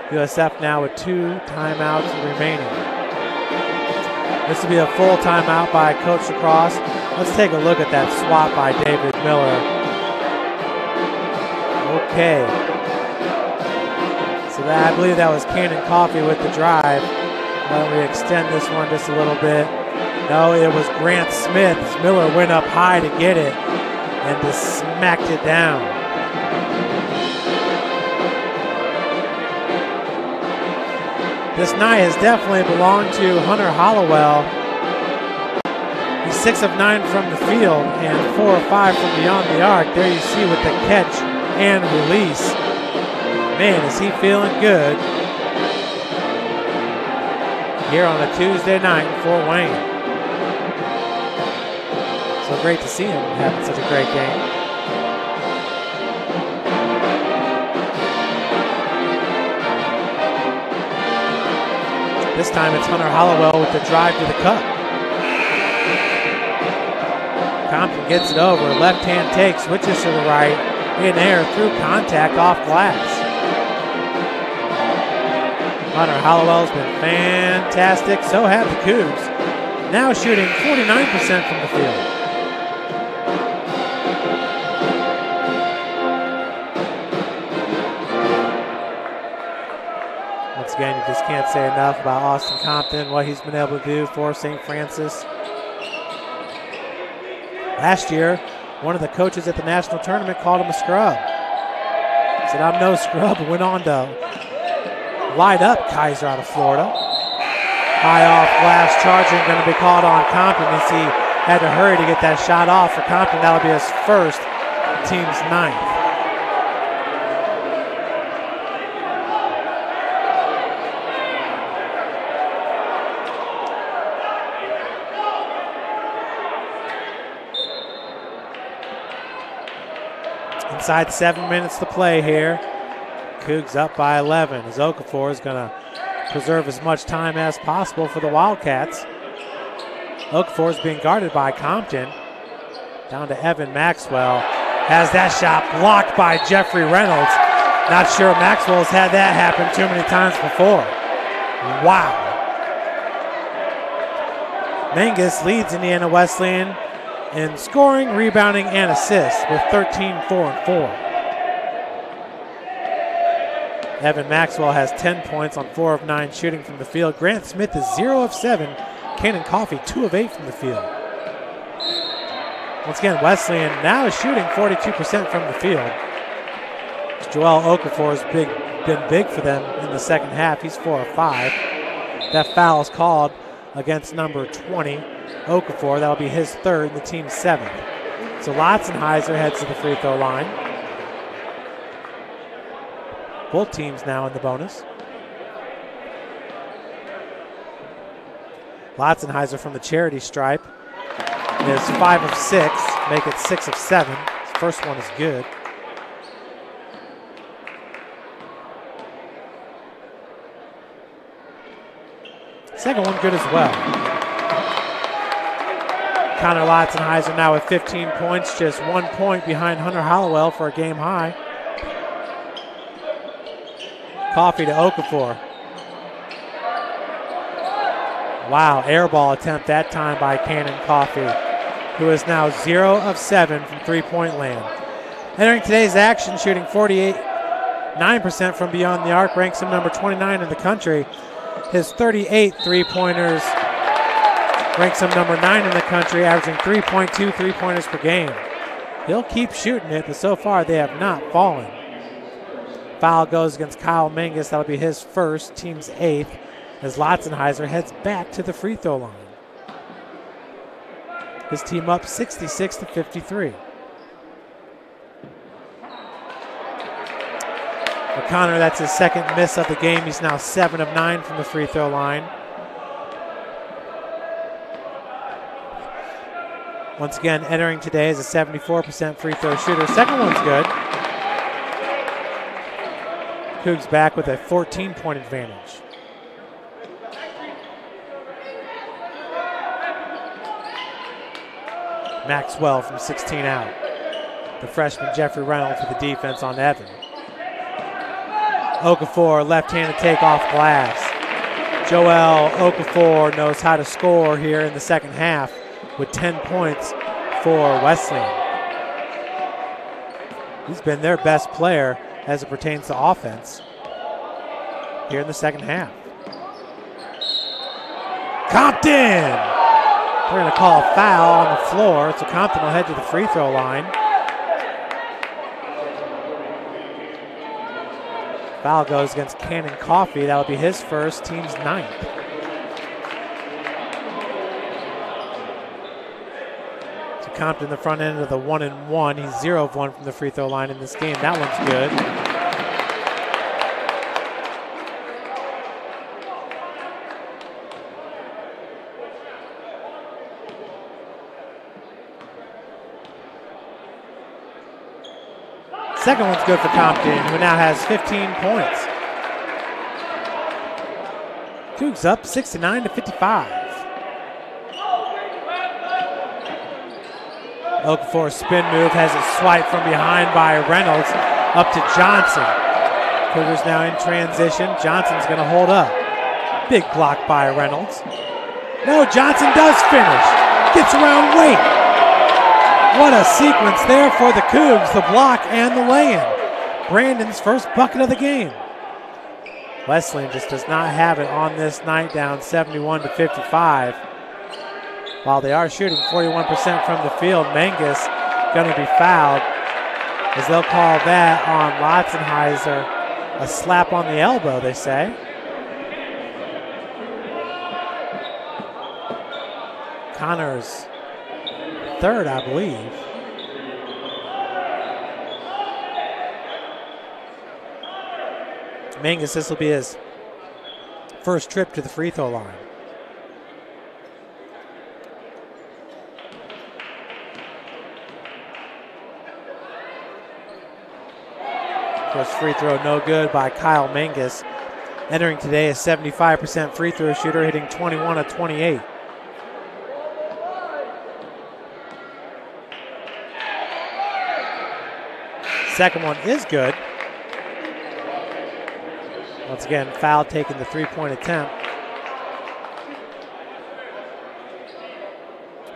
USF now with 2 timeouts remaining. This will be a full timeout by Coach Lacrosse. Let's take a look at that swat by David Miller. Okay. So I believe that was Cannon Coffey with the drive. Why don't we extend this one just a little bit? No, it was Grant Smith. Miller went up high to get it and just smacked it down. This night has definitely belonged to Hunter Hollowell. He's 6 of 9 from the field and 4 of 5 from beyond the arc. There you see with the catch and release. Man, is he feeling good here on a Tuesday night in Fort Wayne. So great to see him having such a great game. This time it's Hunter Hollowell with the drive to the cup. Compton gets it over, left hand take, switches to the right, in air through contact off glass. Hunter Hollowell's been fantastic, so have the Cougs. Now shooting 49% from the field. Once again, you just can't say enough about Austin Compton, what he's been able to do for St. Francis. Last year, one of the coaches at the national tournament called him a scrub. He said, I'm no scrub, and went on to light up Kaiser out of Florida. High off glass charging, going to be called on Compton as he had to hurry to get that shot off for Compton. That'll be his first, team's 9th. Inside 7 minutes to play here. Cougs up by 11 as Okafor is going to preserve as much time as possible for the Wildcats. Okafor is being guarded by Compton. Down to Evan Maxwell. Has that shot blocked by Jeffrey Reynolds. Not sure Maxwell's had that happen too many times before. Wow. Mangus leads Indiana Wesleyan in scoring, rebounding, and assists with 13, 4, and 4. Evan Maxwell has 10 points on 4 of 9 shooting from the field. Grant Smith is 0 of 7. Cannon Coffey 2 of 8 from the field. Once again, Wesleyan now is shooting 42% from the field. Joel Okafor has been big for them in the second half. He's 4 of 5. That foul is called against number 20, Okafor. That'll be his third and the team's 7th. So Lotzenheiser heads to the free throw line. Both teams now in the bonus. Lotzenheiser from the charity stripe is 5 of 6, make it 6 of 7. His first one is good. Second one good as well. Connor Lotzenheiser now with 15 points, just 1 point behind Hunter Hollowell for a game high. Coffee to Okafor. Wow, air ball attempt that time by Cannon Coffee, who is now 0 of 7 from three-point land. Entering today's action, shooting 9% from beyond the arc, ranks him number 29 in the country. His 38 three-pointers ranks him number 9 in the country, averaging 3.2 three-pointers per game. He'll keep shooting it, but so far they have not fallen. Foul goes against Kyle Mangus. That'll be his first, team's 8th, as Lotzenheiser heads back to the free throw line. His team up 66-53. For Connor, that's his second miss of the game. He's now 7 of 9 from the free throw line. Once again, entering today is a 74% free throw shooter. Second one's good. Cougs back with a 14-point advantage. Maxwell from 16 out. The freshman Jeffrey Reynolds with the defense on Evan. Okafor, left-handed take off glass. Joel Okafor knows how to score here in the second half with 10 points for Wesleyan. He's been their best player as it pertains to offense here in the second half. Compton! They're going to call a foul on the floor, so Compton will head to the free throw line. Foul goes against Cannon Coffee. That'll be his first, team's 9th. So Compton the front end of the 1-and-1. He's 0 of 1 from the free throw line in this game. That one's good. Second one's good for Compton, who now has 15 points. Cougs up 69-55. Okafor spin move, has it swiped from behind by Reynolds up to Johnson. Cougars now in transition. Johnson's going to hold up. Big block by Reynolds. No, Johnson does finish. Gets around Waite. What a sequence there for the Cougs, the block and the lay-in. Brandon's first bucket of the game. Wesleyan just does not have it on this night, down 71-55. While they are shooting 41% from the field, Mangus going to be fouled, as they'll call that on Lotzenheiser a slap on the elbow, they say. Connor's third, I believe. Mangus, this will be his first trip to the free throw line. First free throw no good by Kyle Mangus. Entering today a 75% free throw shooter, hitting 21 of 28. Second one is good. Once again, foul taking the three-point attempt.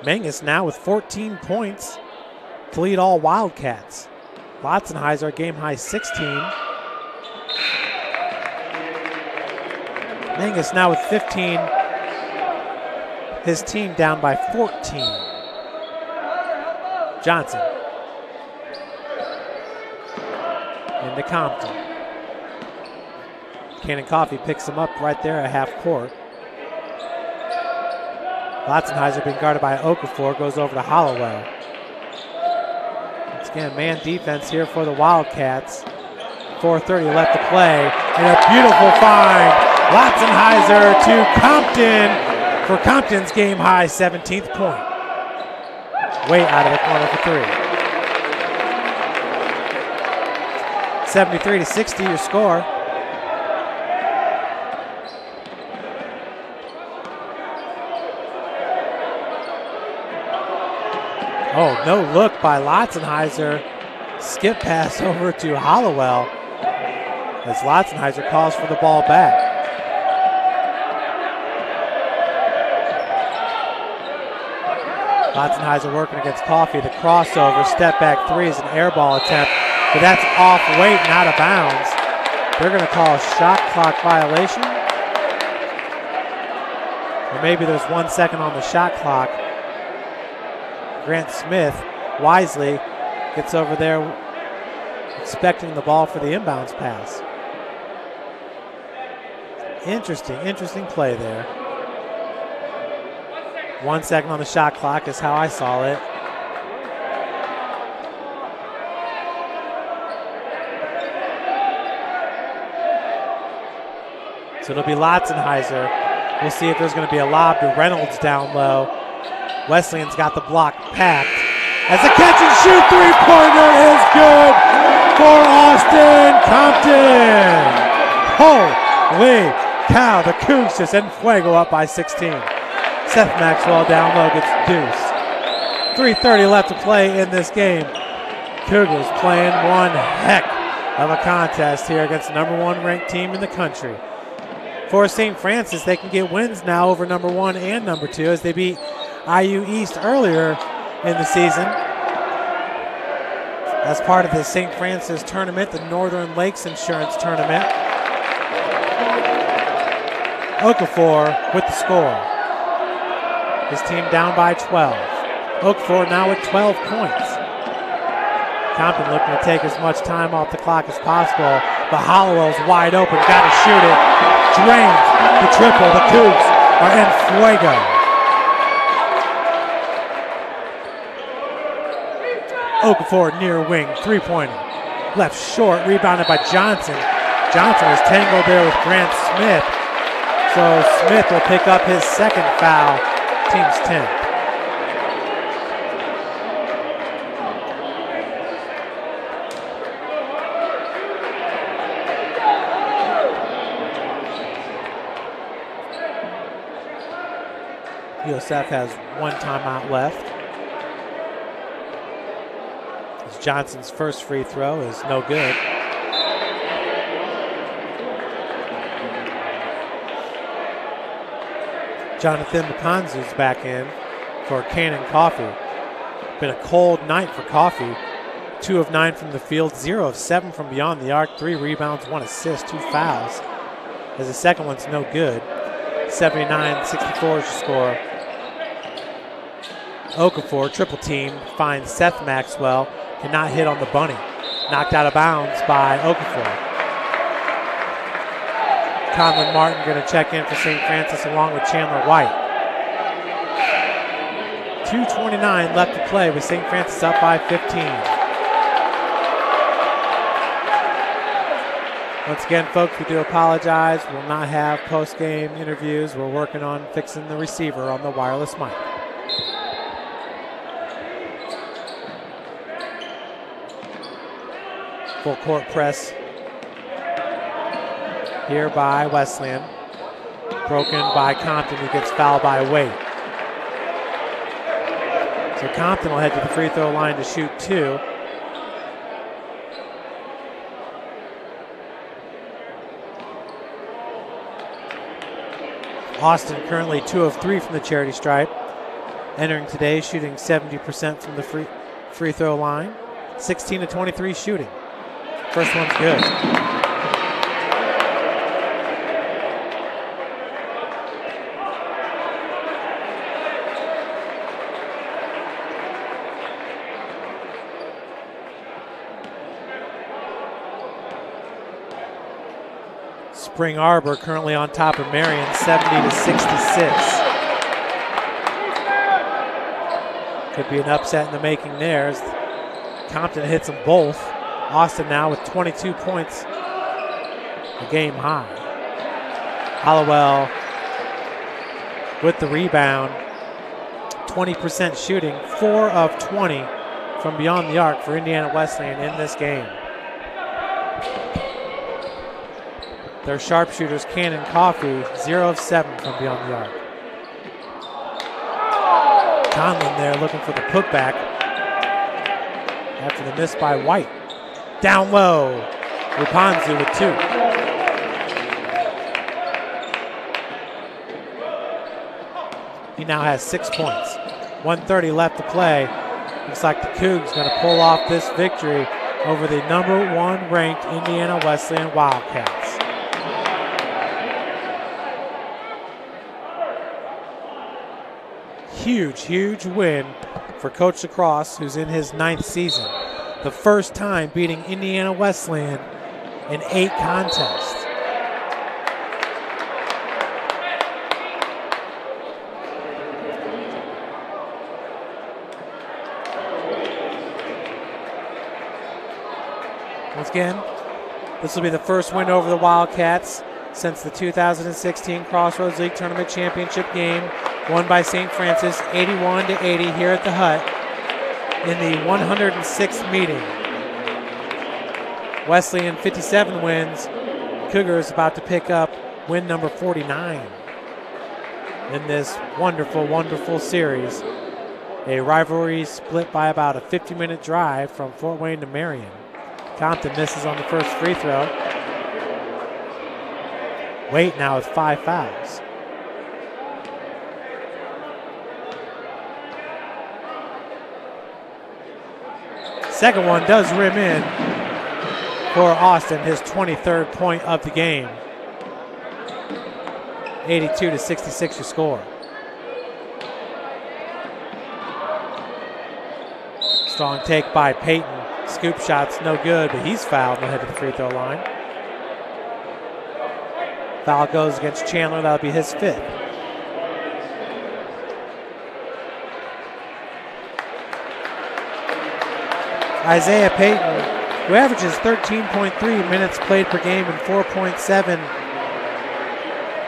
Mangus now with 14 points to lead all Wildcats. Lotzenheiser, game high 16. Mangus now with 15. His team down by 14. Johnson. Into Compton. Cannon Coffee picks him up right there at half court. Latzenheiser being guarded by Okafor, goes over to Hollowell. Once again, man defense here for the Wildcats. 4:30 left to play, and a beautiful find. Latzenheiser to Compton for Compton's game-high 17th point. Way out of the corner for three. 73-60 your score. Oh, no look by Latzenheiser. Skip pass over to Hollowell as Latzenheiser calls for the ball back. Latzenheiser working against Coffey. The crossover, step back three is an air ball attempt, but that's off weight and out of bounds. They're going to call a shot clock violation. Or maybe there's 1 second on the shot clock. Grant Smith wisely gets over there expecting the ball for the inbounds pass. Interesting play there. 1 second on the shot clock is how I saw it. So it'll be Latzenheiser. We'll see if there's going to be a lob to Reynolds down low. Wesleyan's got the block packed. As the catch and shoot three-pointer is good for Austin Compton. Holy cow, the Cougs just en fuego up by 16. Seth Maxwell down low gets deuce. 3:30 left to play in this game. Cougars playing one heck of a contest here against the #1 ranked team in the country. For St. Francis, they can get wins now over #1 and #2 as they beat IU East earlier in the season. As part of the St. Francis tournament, the Northern Lakes Insurance Tournament. Okafor with the score. His team down by 12. Okafor now with 12 points. Compton looking to take as much time off the clock as possible, but Hollowell's wide open, got to shoot it. Drains the triple, the Cougs are en fuego. Okafor near wing, three-pointer. Left short, rebounded by Johnson. Johnson was tangled there with Grant Smith. So Smith will pick up his second foul, team's 10th. USF has one timeout left. As Johnson's first free throw is no good. Jonathan McConzu's back in for Cannon Coffey. Been a cold night for Coffey. 2 of 9 from the field, 0 of 7 from beyond the arc, 3 rebounds, 1 assist, 2 fouls. As the second one's no good. 79-64 is your score. Okafor, triple team, finds Seth Maxwell, cannot hit on the bunny. Knocked out of bounds by Okafor. Conlon Martin going to check in for St. Francis along with Chandler White. 2:29 left to play with St. Francis up by 15. Once again, folks, we do apologize. We'll not have post-game interviews. We're working on fixing the receiver on the wireless mic. Full court press here by Wesleyan. Broken by Compton, who gets fouled by Wade. So Compton will head to the free throw line to shoot 2. Austin currently 2 of 3 from the charity stripe. Entering today, shooting 70% from the free throw line. 16 of 23 shooting. First one's good. Spring Arbor currently on top of Marion, 70-66. Could be an upset in the making there as Compton hits them both. Austin now with 22 points, a game high. Hollowell with the rebound, 20% shooting, 4 of 20 from beyond the arc for Indiana Wesleyan in this game. Their sharpshooters, Cannon Coffey, 0 of 7 from beyond the arc. Conlon there looking for the putback after the miss by White. Down low, Rupanzu with 2. He now has 6 points. 1:30 left to play. Looks like the Cougs going to pull off this victory over the #1 ranked Indiana Wesleyan Wildcats. Huge, huge win for Coach Lacrosse, who's in his 9th season. The first time beating Indiana Wesleyan in 8 contests. Once again, this will be the first win over the Wildcats since the 2016 Crossroads League Tournament Championship game, won by St. Francis 81-80 here at the Hut in the 106th meeting. Wesleyan 57 wins. Cougars about to pick up win number 49 in this wonderful, wonderful series. A rivalry split by about a 50-minute drive from Fort Wayne to Marion. Compton misses on the first free throw. Waite now with 5 fouls. Second one does rim in for Austin, his 23rd point of the game. 82-66 your score. Strong take by Peyton. Scoop shot's no good, but he's fouled and head to the free throw line. Foul goes against Chandler. That'll be his 5th. Isaiah Payton, who averages 13.3 minutes played per game and 4.7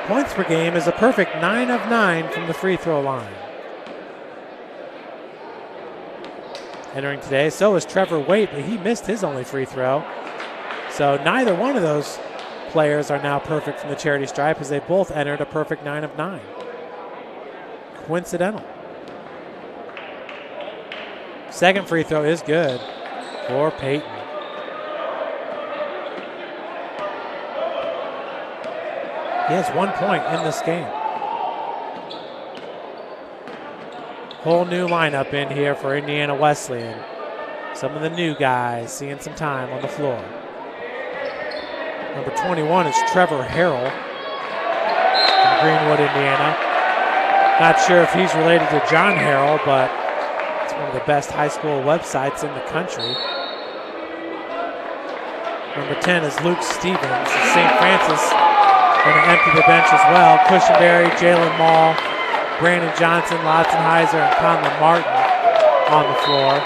points per game, is a perfect 9 of 9 from the free throw line. Entering today, so is Trevor Waite, but he missed his only free throw. So neither one of those players are now perfect from the charity stripe, as they both entered a perfect 9 of 9. Coincidental. Second free throw is good for Peyton. He has 1 point in this game. Whole new lineup in here for Indiana Wesleyan. Some of the new guys seeing some time on the floor. Number 21 is Trevor Harrell from Greenwood, Indiana. Not sure if he's related to John Harrell, but it's one of the best high school websites in the country. Number 10 is Luke Stevens. St. Francis going to empty the bench as well. Cushenberry, Jalen Mall, Brandon Johnson, Lotzenheiser, and Conlon Martin on the floor.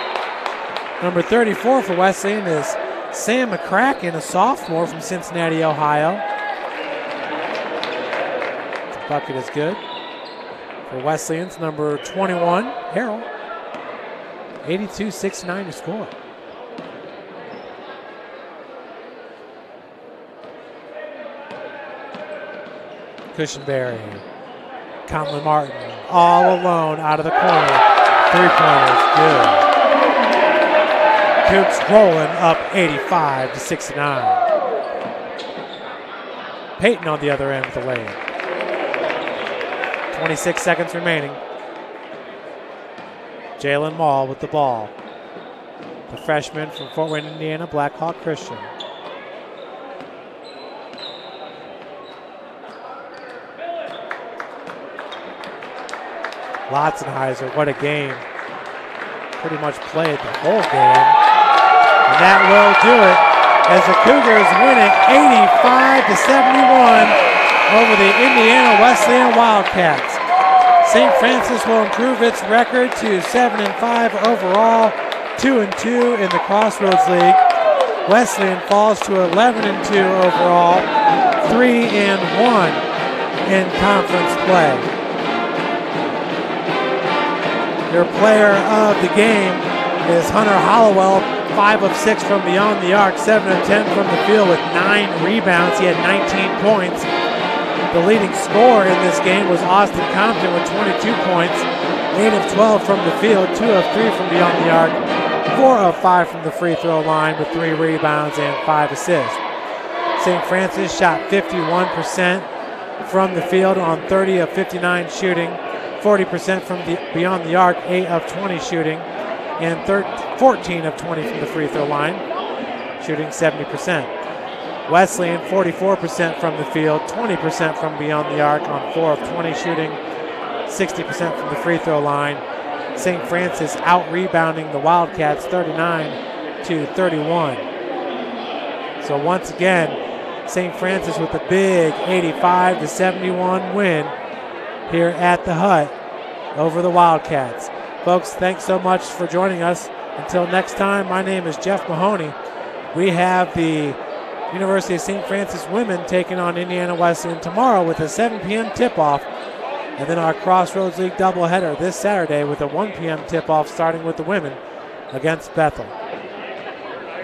Number 34 for Wesleyan is Sam McCracken, a sophomore from Cincinnati, Ohio. The bucket is good for Wesleyan's number 21, Harrell. 82-69 to score. Cushenberry, Conlon Martin, all alone out of the corner. 3-pointers, good. Cougs rolling up 85-69. Peyton on the other end with the layup. 26 seconds remaining. Jalen Mall with the ball. The freshman from Fort Wayne, Indiana, Blackhawk Christian. Lotzenheiser, what a game. Pretty much played the whole game. And that will do it as the Cougars win it 85-71 over the Indiana Wesleyan Wildcats. St. Francis will improve its record to 7-5 overall, 2-2 in the Crossroads League. Wesleyan falls to 11-2 overall, 3-1 in conference play. Your player of the game is Hunter Hollowell, 5 of 6 from beyond the arc, 7 of 10 from the field with 9 rebounds. He had 19 points. The leading scorer in this game was Austin Compton with 22 points, 8 of 12 from the field, 2 of 3 from beyond the arc, 4 of 5 from the free throw line with 3 rebounds and 5 assists. St. Francis shot 51% from the field on 30 of 59 shooting, 40% from beyond the arc, 8 of 20 shooting, and 14 of 20 from the free throw line, shooting 70%. Wesleyan 44% from the field, 20% from beyond the arc on 4 of 20 shooting, 60% from the free throw line. St. Francis out-rebounding the Wildcats 39-31. So once again, St. Francis with a big 85-71 win here at the Hut over the Wildcats. Folks, thanks so much for joining us. Until next time, my name is Jeff Mahoney. We have the University of St. Francis women taking on Indiana Wesleyan tomorrow with a 7 p.m. tip-off, and then our Crossroads League doubleheader this Saturday with a 1 p.m. tip-off starting with the women against Bethel.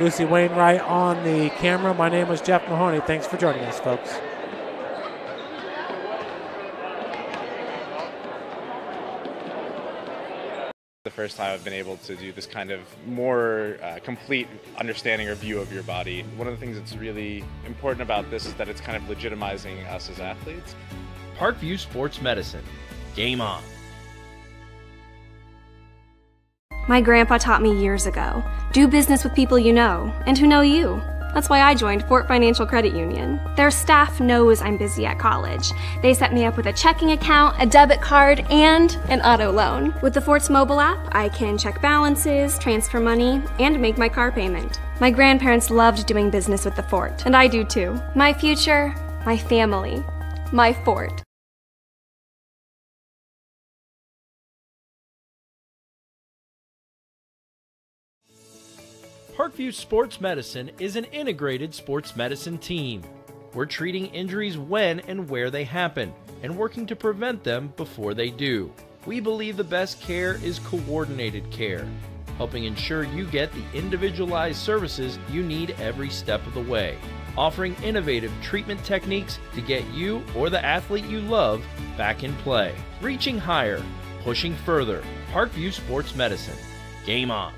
Lucy Wainwright on the camera. My name is Jeff Mahoney. Thanks for joining us, folks. The first time I've been able to do this kind of more complete understanding or view of your body. One of the things that's really important about this is that it's kind of legitimizing us as athletes. Parkview Sports Medicine. Game on. My grandpa taught me years ago, do business with people you know and who know you. That's why I joined Fort Financial Credit Union. Their staff knows I'm busy at college. They set me up with a checking account, a debit card, and an auto loan. With the Fort's mobile app, I can check balances, transfer money, and make my car payment. My grandparents loved doing business with the Fort, and I do too. My future, my family, my Fort. Parkview Sports Medicine is an integrated sports medicine team. We're treating injuries when and where they happen, and working to prevent them before they do. We believe the best care is coordinated care, helping ensure you get the individualized services you need every step of the way, offering innovative treatment techniques to get you or the athlete you love back in play. Reaching higher, pushing further. Parkview Sports Medicine. Game on.